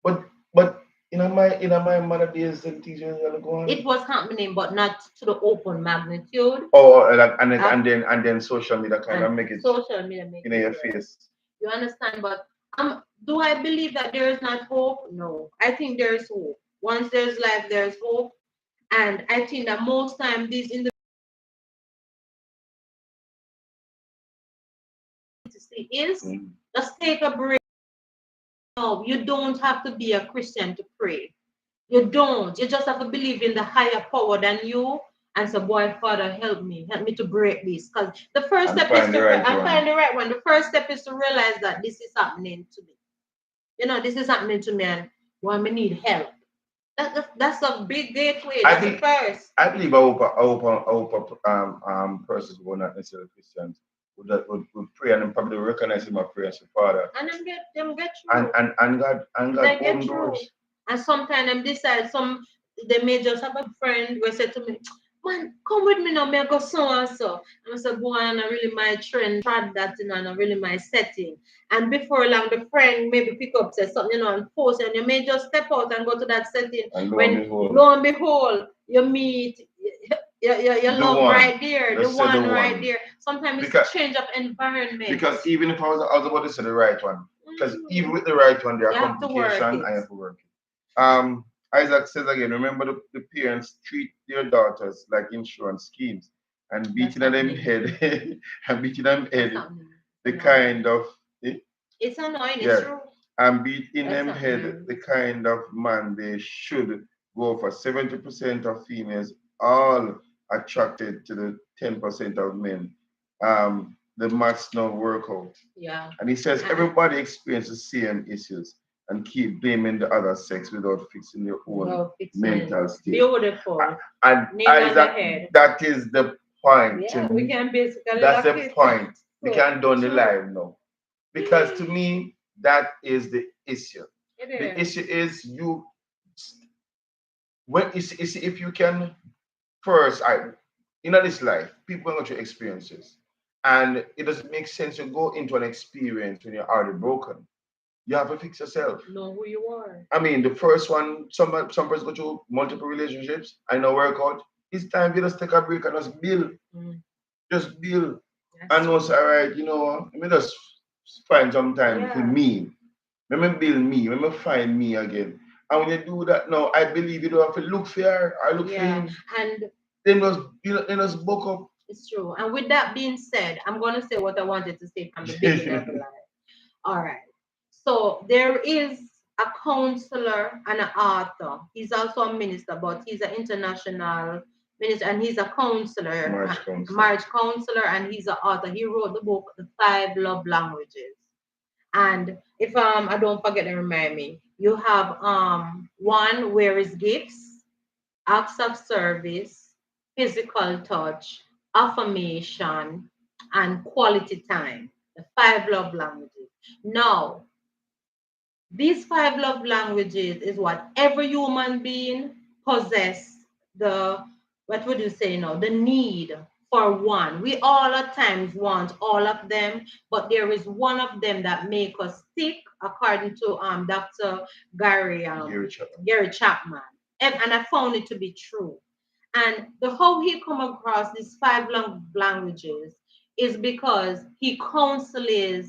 But in my mother days and things were going. It was happening, but not to the open magnitude. Oh, and then social media kind of make it social media make in your face. You understand? But do I believe that there is not hope? No. I think there is hope. Once there's life, there's hope. And I think that most time these individuals is just take a break. No, you don't have to be a Christian to pray. You don't. You just have to believe in the higher power than you and say, boy, Father, help me to break this. Because the first step is to find the right one. The first step is to realize that this is happening to me. This is happening to me and boy, I need help. That's a big gateway. I That's the think first. I believe our persons who are not necessarily Christians would pray and then probably recognize him as prayer as a father. And them get And through. God They get open through. doors. And sometimes them decide they may just have a friend who said to me, man, come with me now, me I go so and so. And I said, boy, and I really my trend, trad that you know, and I really my setting. And before long the friend maybe pick up say something, and post, and you may just step out and go to that setting. And lo and When behold, lo and behold, you meet your the love one. right there, the Let's say the one right one. there. Sometimes it's Because a change of environment. even if I was about to say the right one, because even Mhm. with the right one, there are You have to work complications. it. I have to work it. Isaac says again, remember the parents treat their daughters like insurance schemes and That's beating at them happening. head and beating them That's head happening. the It's annoying. kind of eh, It's annoying. It's yeah, true. and beat in That's them head happening. the kind of man they should go for. 70% of females all attracted to the 10% of men. The maths not work out. Yeah. And he says everybody experiences the same issues and keep blaming the other sex without fixing their own No fixing. mental state. Beautiful. And Nail on the Isaac, head. that is the point to Yeah, we me. can basically That's lock the it. point. We So can done the true. live now. Because to me, that is the issue. It The is. issue is when you see, if you can first, in this life, people are going through experiences. And it doesn't make sense to go into an experience when you're already broken. You have to fix yourself. Know who you are. I mean, the first one, some person go through multiple relationships, I know work out. It's time you just take a break and just build. Mm, Just build. that's I know true. it's all right, let me just find some time for Yeah. me. Let me build me. Let me find me again. And when you do that now, I believe you don't have to look for her or look for Yeah. him. And Then just book up. it's true. And with that being said, I'm gonna say what I wanted to say from the beginning of the life. All right. So there is a counselor and an author. He's also a minister, but he's an international minister and he's a counselor, March counselor. marriage counselor, and he's an author. He wrote the book, The Five Love Languages. And if I don't forget to remind me, you have one where is gifts, acts of service, physical touch, affirmation, and quality time. The five love languages. Now, these five love languages is what every human being possess the what would you say now? The need for one. We all at times want all of them, but there is one of them that make us tick, according to Dr. Gary Chapman. Gary Chapman. And I found it to be true. And the how he come across these five languages is because he counsels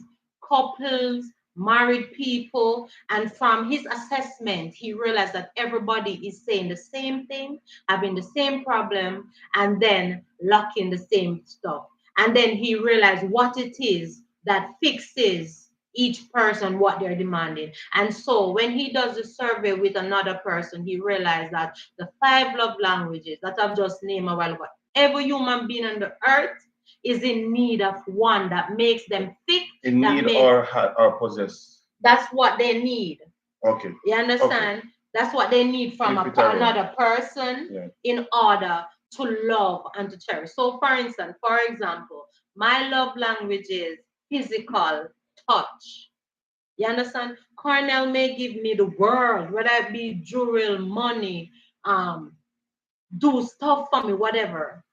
couples, married people, and from his assessment, he realized that everybody is saying the same thing, having the same problem, and then lacking the same stuff. And then he realized what it is that fixes each person what they're demanding. And so when he does the survey with another person, he realized that the five love languages that I've just named a while ago, every human being on the earth is in need of one that makes them fit. In that need make or possess. That's what they need. Okay. You Okay. understand? That's what they need from Flip it around. another person Yeah. in order to love and to cherish. So, for instance, for example, my love language is physical touch. You understand? Cornell may give me the world, whether it be jewelry, money, do stuff for me, whatever.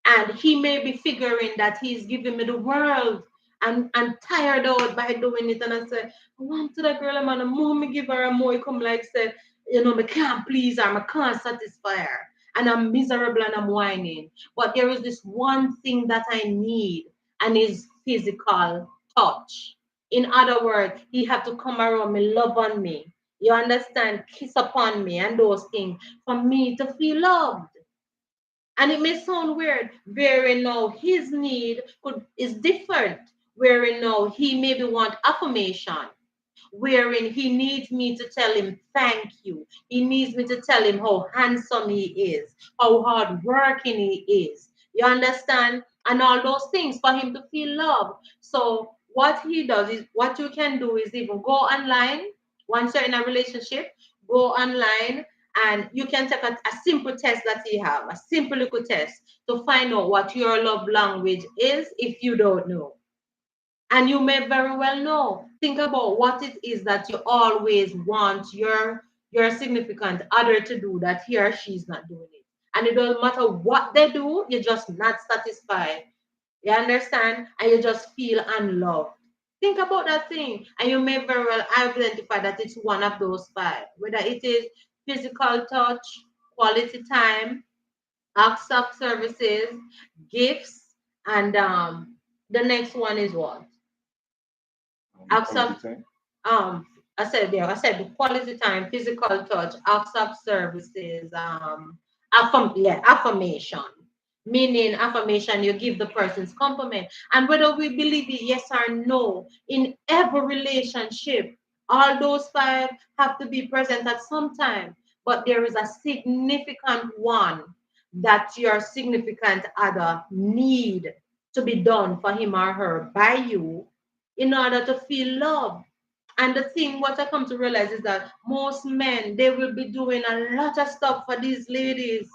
And he may be figuring that he's giving me the world and tired out by doing it. And I say, I want to that girl, man, the more me give her, a more it come like say, me can't please her, I can't satisfy her. And I'm miserable and I'm whining. But there is this one thing that I need, and is physical touch. In other words, he had to come around me, love on me. You understand? Kiss upon me and those things for me to feel loved. And it may sound weird, wherein now his need is different, wherein now he maybe want affirmation, wherein he needs me to tell him thank you. He needs me to tell him how handsome he is, how hard working he is. You understand? And all those things for him to feel love. So what he does is what you can do is even go online once you're in a relationship, go online And you can take a simple test that he have, a simple little test to find out what your love language is if you don't know. And you may very well know. Think about what it is that you always want your significant other to do that he or she's not doing it. And it doesn't matter what they do, you're just not satisfied. You understand? And you just feel unloved. Think about that thing. And you may very well identify that it's one of those five. Whether it is physical touch, quality time, acts of services, gifts, and the next one is what? Acts Quality of time. I said the quality time, physical touch, acts of services, affirmation. Meaning affirmation, you give the person's compliment. And whether we believe it, yes or no, in every relationship, all those five have to be present at some time. But there is a significant one that your significant other need to be done for him or her by you in order to feel love. And the thing, what I come to realize is that most men, they will be doing a lot of stuff for these ladies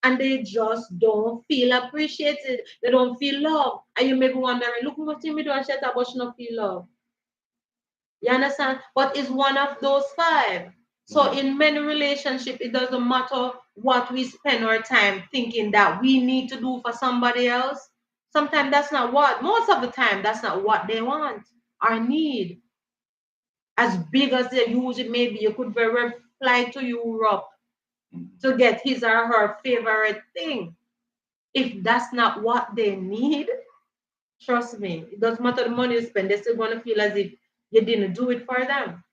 and they just don't feel appreciated. They don't feel love. And you may be wondering, look what you do, I said about she not feel love. You understand? But it's one of those five. So Mhm. in many relationships, it doesn't matter what we spend our time thinking that we need to do for somebody else. Sometimes that's not what, most of the time, that's not what they want or need. As big as they use it may be, you could very well fly to Europe Mhm. to get his or her favorite thing. If that's not what they need, trust me, it doesn't matter the money you spend, they're still gonna feel as if you didn't do it for them.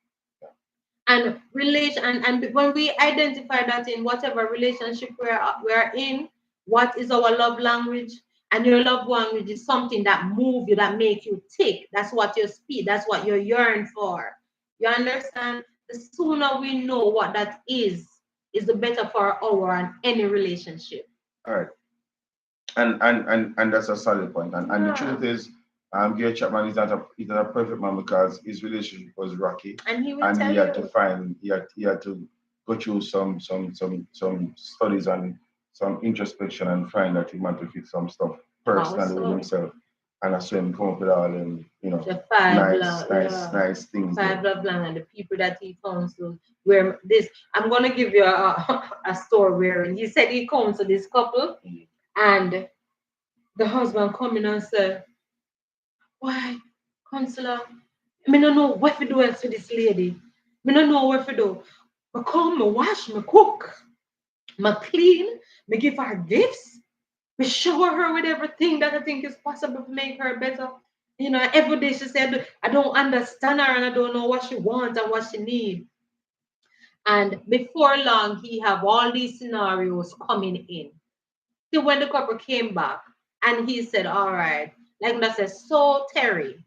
And and when we identify that in whatever relationship we're in, what is our love language? And your love language is something that move you, that make you tick. That's what you speak, that's what you yearn for. You understand? The sooner we know what that is the better for our and any relationship. All right. And that's a solid point. And the Yeah. truth is, Gary Chapman is not a perfect man because his relationship was rocky, And he will and tell you. he had to go through some studies and some introspection and find that he had to fix some stuff personally with Also, himself, and that's when he come up with all them the five nice love, yeah. nice things there. Five love language and the people that he counsels. Where this, I'm gonna give you a story where he said he counseled this couple, Mhm. and the husband come in and said, "Why, counselor? Me no know what to do else for this lady. Me no know what to do. Me come, me wash, me cook, me clean, me give her gifts, me shower her with everything that I think is possible to make her better. You know, every day she said, I don't understand her and I don't know what she wants and what she needs. And before long, he have all these scenarios coming in. So when the couple came back and he said, all right, like I said, so Terry,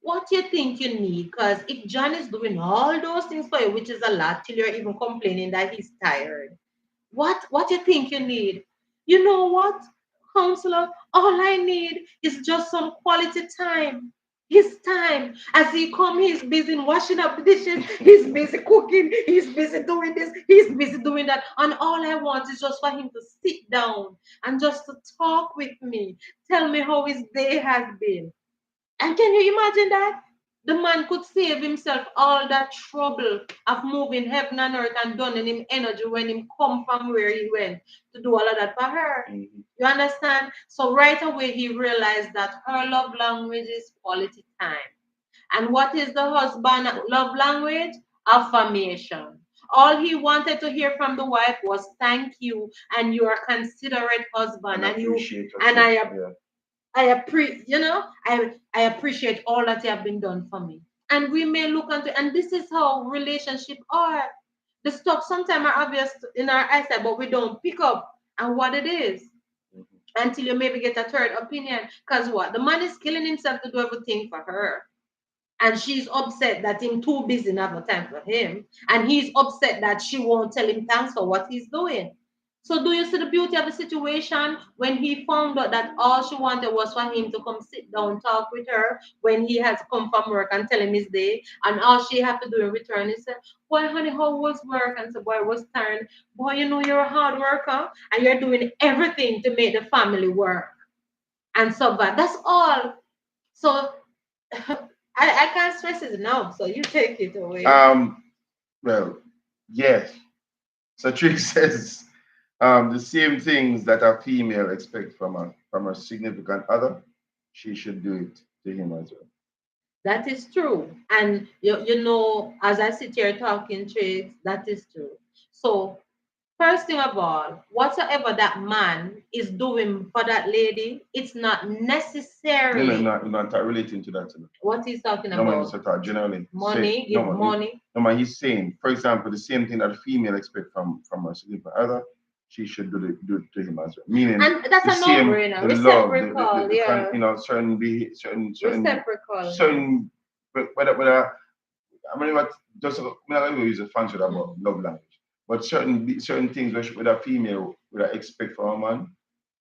what do you think you need? Because if John is doing all those things for you, which is a lot, till you're even complaining that he's tired, what you think you need? You know what, counselor? All I need is just some quality time. His time. As he come, he's busy washing up the dishes, he's busy cooking, he's busy doing this, he's busy doing that. And all I want is just for him to sit down and just to talk with me, tell me how his day has been. And can you imagine that? The man could save himself all that trouble of moving heaven and earth and donning him energy when him come from where he went to do all of that for her. Mhm. You understand? So right away he realized that her love language is quality time. And what is the husband love language? Affirmation. All he wanted to hear from the wife was thank you and you are considerate husband And and you appreciate and yourself. Yeah. I appreciate all that you have been done for me. And we may look into, and this is how relationship are. The stuff sometimes are obvious in our eyesight, but we don't pick up on what it is Mhm. until you maybe get a third opinion. Because what? The man is killing himself to do everything for her. And she's upset that him too busy not have no time for him. And he's upset that she won't tell him thanks for what he's doing. So do you see the beauty of the situation when he found out that all she wanted was for him to come sit down, talk with her when he has come from work and tell him his day, and all she had to do in return is say, "Boy, honey, how was work?" And so, "Boy, it was tired. Boy, you know you're a hard worker and you're doing everything to make the family work and survive. That's all." So I can't stress it enough. So you take it away. Well, yes. So Trick says the same things that a female expects from a significant other, she should do it to him as well. That is true. And you know, as I sit here talking tricks, that is true. So first thing of all, whatsoever that man is doing for that lady, it's not No, no, necessarily I'm not relating to that. what he's talking No man, about. just talk generally. Say Money, no give man. money. No man. He's saying, for example, the same thing that a female expect from a significant other, she should do it to him as well. Meaning And that's the a same, no-brainer. the love, Reciprocal, yeah. certain be Reciprocal, yeah. certain whether I mean what just I'm not going to use a fancy word about Mhm. love language, but certain things which with a female would I expect from a man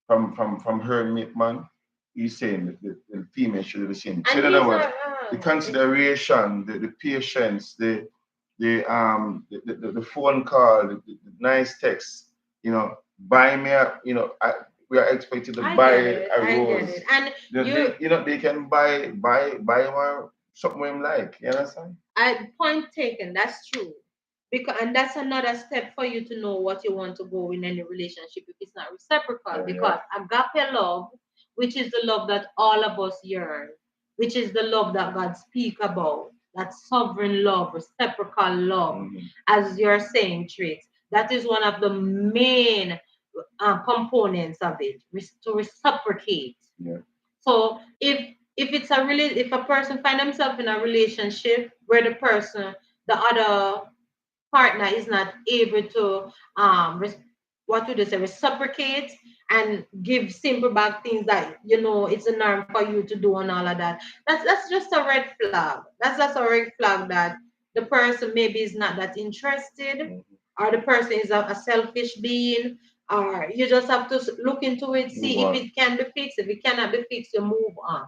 from her man, he's saying that the female should do the same. So And in other he's words, not the wrong. consideration, the patience, the phone call, the nice text, buy me a, we are expected to I buy get it. a I get it. rose. And you They can buy one something him like. You understand? I point taken. That's true. Because and that's another step for you to know what you want to go in any relationship if it's not reciprocal. Yeah. Because agape love, which is the love that all of us yearn, which is the love that God speak about, that sovereign love, reciprocal love, Mm-hmm. as you're saying, Tricks. That is one of the main components of it, to reciprocate. Yeah. So if a person find themselves in a relationship where the other partner is not able to what would you say reciprocate and give simple back things that it's a norm for you to do and all of that, that's just a red flag. That's just a red flag that the person maybe is not that interested, Mm-hmm. or the person is a selfish being, or you just have to look into it, Move see if on. it can be fixed. If it cannot be fixed, you move on.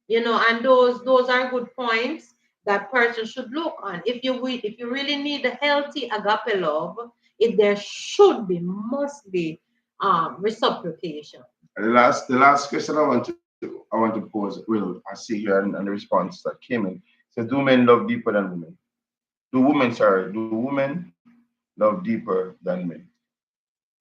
And those are good points that person should look on. If you really need a healthy agape love, if there should be, must be reciprocation. And the last question I want to pose, well, I see here and the response that came in. So do men love deeper than women? Do women love deeper than men?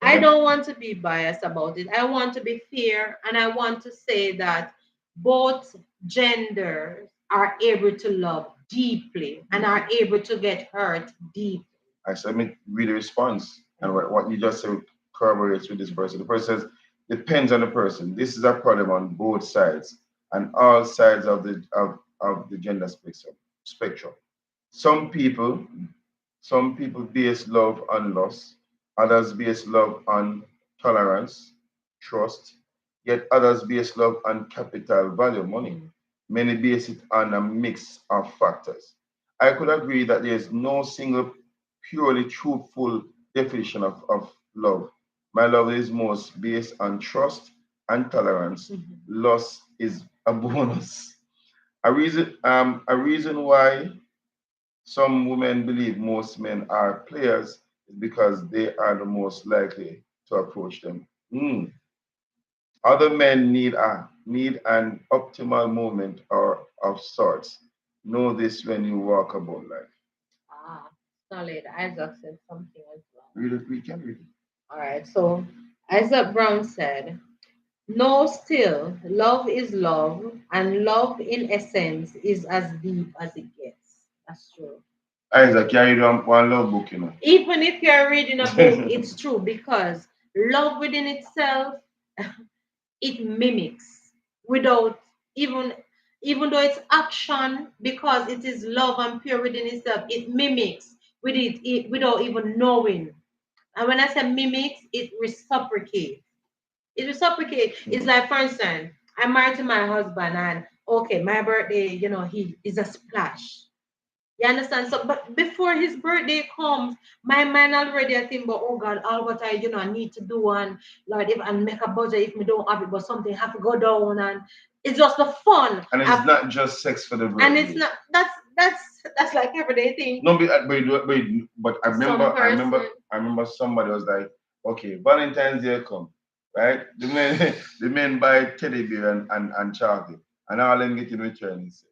I Women? don't want to be biased about it. I want to be fair, and I want to say that both genders are able to love deeply and are able to get hurt deeply. I submit read the response. And what you just said corroborates with this person. The person says, depends on the person. This is a problem on both sides and all sides of the gender spectrum. Some people some people base love on loss, others base love on tolerance, trust, yet others base love on capital value, money. Mm. Many base it on a mix of factors. I could agree that there is no single purely truthful definition of love. My love is most based on trust and tolerance. Mhm. Loss is a bonus. A reason why some women believe most men are players is because they are the most likely to approach them. Other men need an optimal moment or of sorts. Know this when you walk about life. Ah, solid. Isaac said something as well. Read it, we can read it. All right. So Isaac Brown said, "No, still, love is love, and love in essence is as deep as it gets." That's true. Isaac, you read one love book, you know. Even if you're reading a book, it's true because love within itself, it mimics without even even though it's action, because it is love and pure within itself, it mimics without even knowing. And when I say mimics, it reciprocates. It reciprocates. It's like, for instance, I'm married to my husband, and okay, my birthday, he is a splash. You understand? So, but before his birthday comes, my mind already I think, but oh God, all what I need to do, and Lord, if I make a budget, if me don't have it, but something have to go down, and it's just the fun. And it's not just sex for the And it's birthday. not that's like everyday thing. No, but I Some remember, person I remember somebody was like, okay, Valentine's Day come, right? The men, the men buy teddy bear and chocolate, and all them get in return is sex.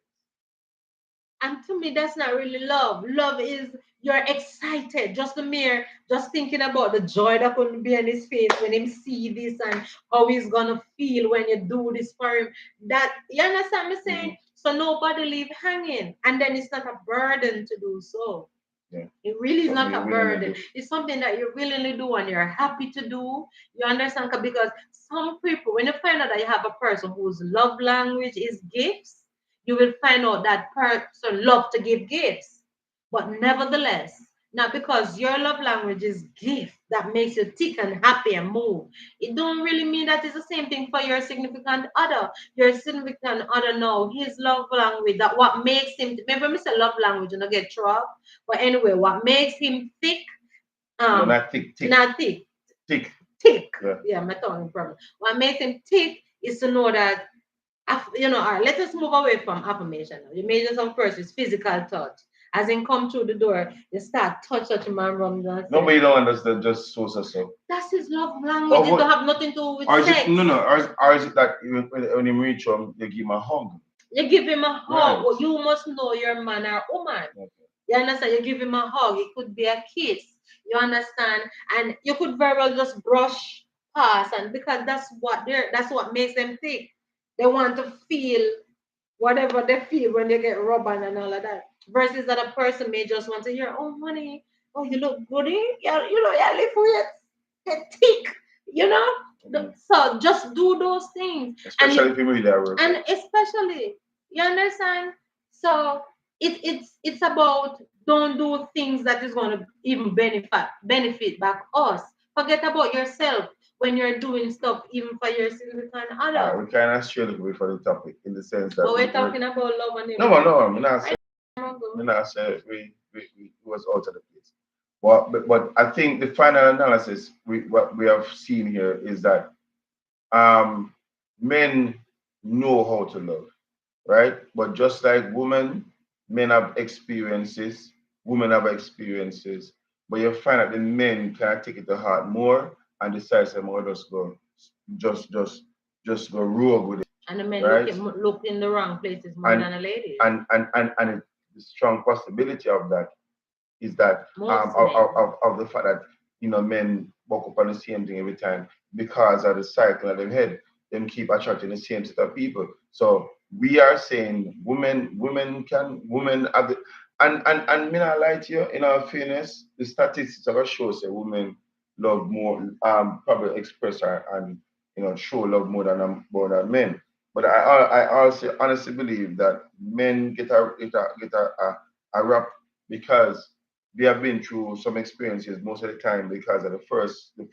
And to me, that's not really love. Love is you're excited, just the mere, just thinking about the joy that could be on his face when him see this and how he's gonna feel when you do this for him. That you understand me saying? So nobody leave hanging, and then it's not a burden to do so. Yeah. It really is Something not you a willingly burden. do. It's something that you willingly do and you're happy to do. You understand? Because some people, when you find out that you have a person whose love language is gifts, you will find out that person love to give gifts. But nevertheless, not because your love language is gift that makes you tick and happy and move. It don't really mean that it's the same thing for your significant other. Your significant other know his love language, that what makes him, maybe I say love language and I get trouble. But anyway, what makes him thick, No, not thick, thick, not thick, thick. thick. Yeah. Yeah, my tongue problem. What makes him thick is to know that all right, let us move away from affirmation now. You made some first is physical touch. As in come through the door, you start touch man from the Nobody don't understand just so. that's his love language. Or It don't what? have nothing to do with Or is it sex. no no? Or is it that when you reach home, you give him a hug? You give him a hug. Right. Well, you must know your man or woman. Okay. You understand? You give him a hug. It could be a kiss. You understand? And you could very well just brush past, and because that's what makes them tick. They want to feel whatever they feel when they get rubbed on and all of that. Versus that a person may just want to hear, oh honey, oh you look goody, yeah, you lift weights, get thick, you know. So just do those things, Especially if you read that word. and especially you understand. So it's about don't do things that is going to even benefit back us. Forget about yourself when you're doing stuff even for your significant other. We kind of straight away for the topic in the sense that But we're talking about love and no, everything. no, I'm not saying, I'm not saying we was out of the place. Well, but I think the final analysis what we have seen here is that um, men know how to love, right? But just like women, men have experiences, women have experiences, but you find that the men kind of take it to heart more and decide to more just just just go rogue with it, And the men right? look in the wrong places more And than the ladies. the strong possibility of that is that Most men. of the fact that men walk up on the same thing every time because of the cycle of them head, them keep attracting the same set of people. So we are saying women have the, and me not lie to you, in our fairness, the statistics are show say women love more probably express and show love more than men. But I also honestly believe that men get a rap because they have been through some experiences most of the time because of the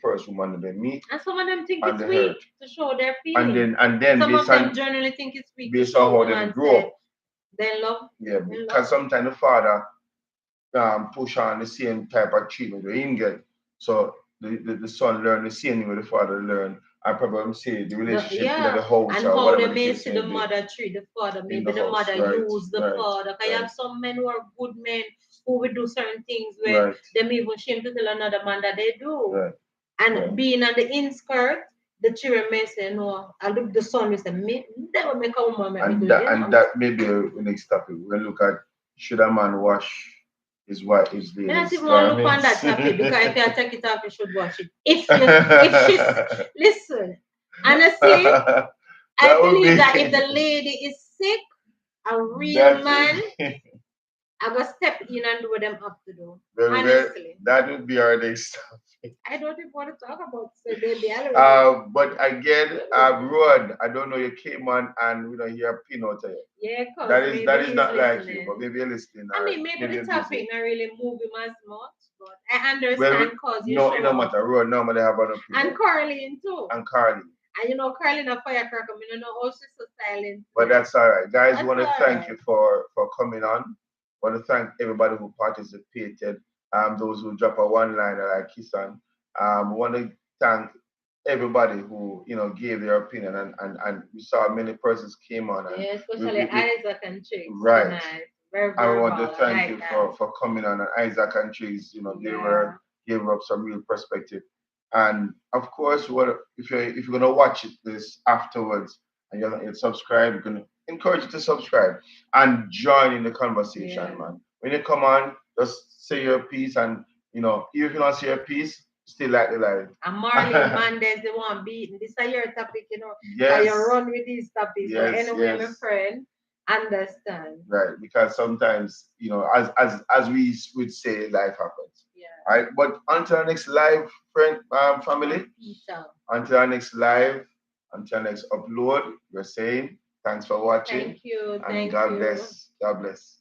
first woman that they meet. And some of them think And it's they weak hurt. to show their feelings. And then Some based of them on generally think it's weak to based on show how them woman grow say up. they love. Yeah, They because love. sometimes the father push on the same type of treatment that him get. So the son learn the same thing with the father learn. I probably say the relationship in the Yeah, house and or how whatever they the may case see may the be mother treat the father. in Maybe the the house. mother Right, use the right, father. I right, have some men who are good men who will do certain things where right, them even shame to tell another man that they do. right, And right. being on the inskirt, the children may say, no, I look the son will say, me never make a woman make me do it, And that may be a next topic. We're gonna look at should a man wash his I don't lady's even want to look on that garments. topic because if you take it off, you should watch it. If she's listen, honestly, I That would believe be that if the lady is sick, a real that man, I go step in and do what them have to do. well, Honestly, that would be our next topic. I don't even want to talk about say baby. I don't But again, Rod, I don't know you came on and we don't hear a pin out of you. yeah, cause That is maybe that is he's not like you, but listening. maybe you're listening I or mean, maybe maybe the you're busy. topic not really move him as much, but I Well, understand cause you no, it show don't up. matter. Rod normally have an And opinion. Caroline too. And Carly. And Caroline a firecracker, I don't know how she's so silent But too. that's all right. Guys, we That's want to all thank right. you for coming on. Want to thank everybody who participated. Those who drop a one-liner like Kisan. Want to thank everybody who gave their opinion, and we saw many persons came on, and Yeah, especially Isaac and Chicks right. tonight. Very I want to verbal. I thank like you that. for coming on, and Isaac and Trees. They Yeah. gave up some real perspective. And of course, what if you're gonna watch this afterwards and you're not yet subscribed, we're gonna encourage you to subscribe and join in the conversation, Yeah. man. When you come on, just say your piece, and even if you don't say your piece, still like the light. And Marlene Mandez, the one beating. This is your topic, Can you Yes, run with these topics? So yes, anyway, my yes. friend, understand. Right, because sometimes as we would say, life happens. Yeah. All right, but until our next live, friend, family, Peace out. until our next live, until our next upload, we're saying thanks for watching, Thank you. and Thank God you. bless. God bless.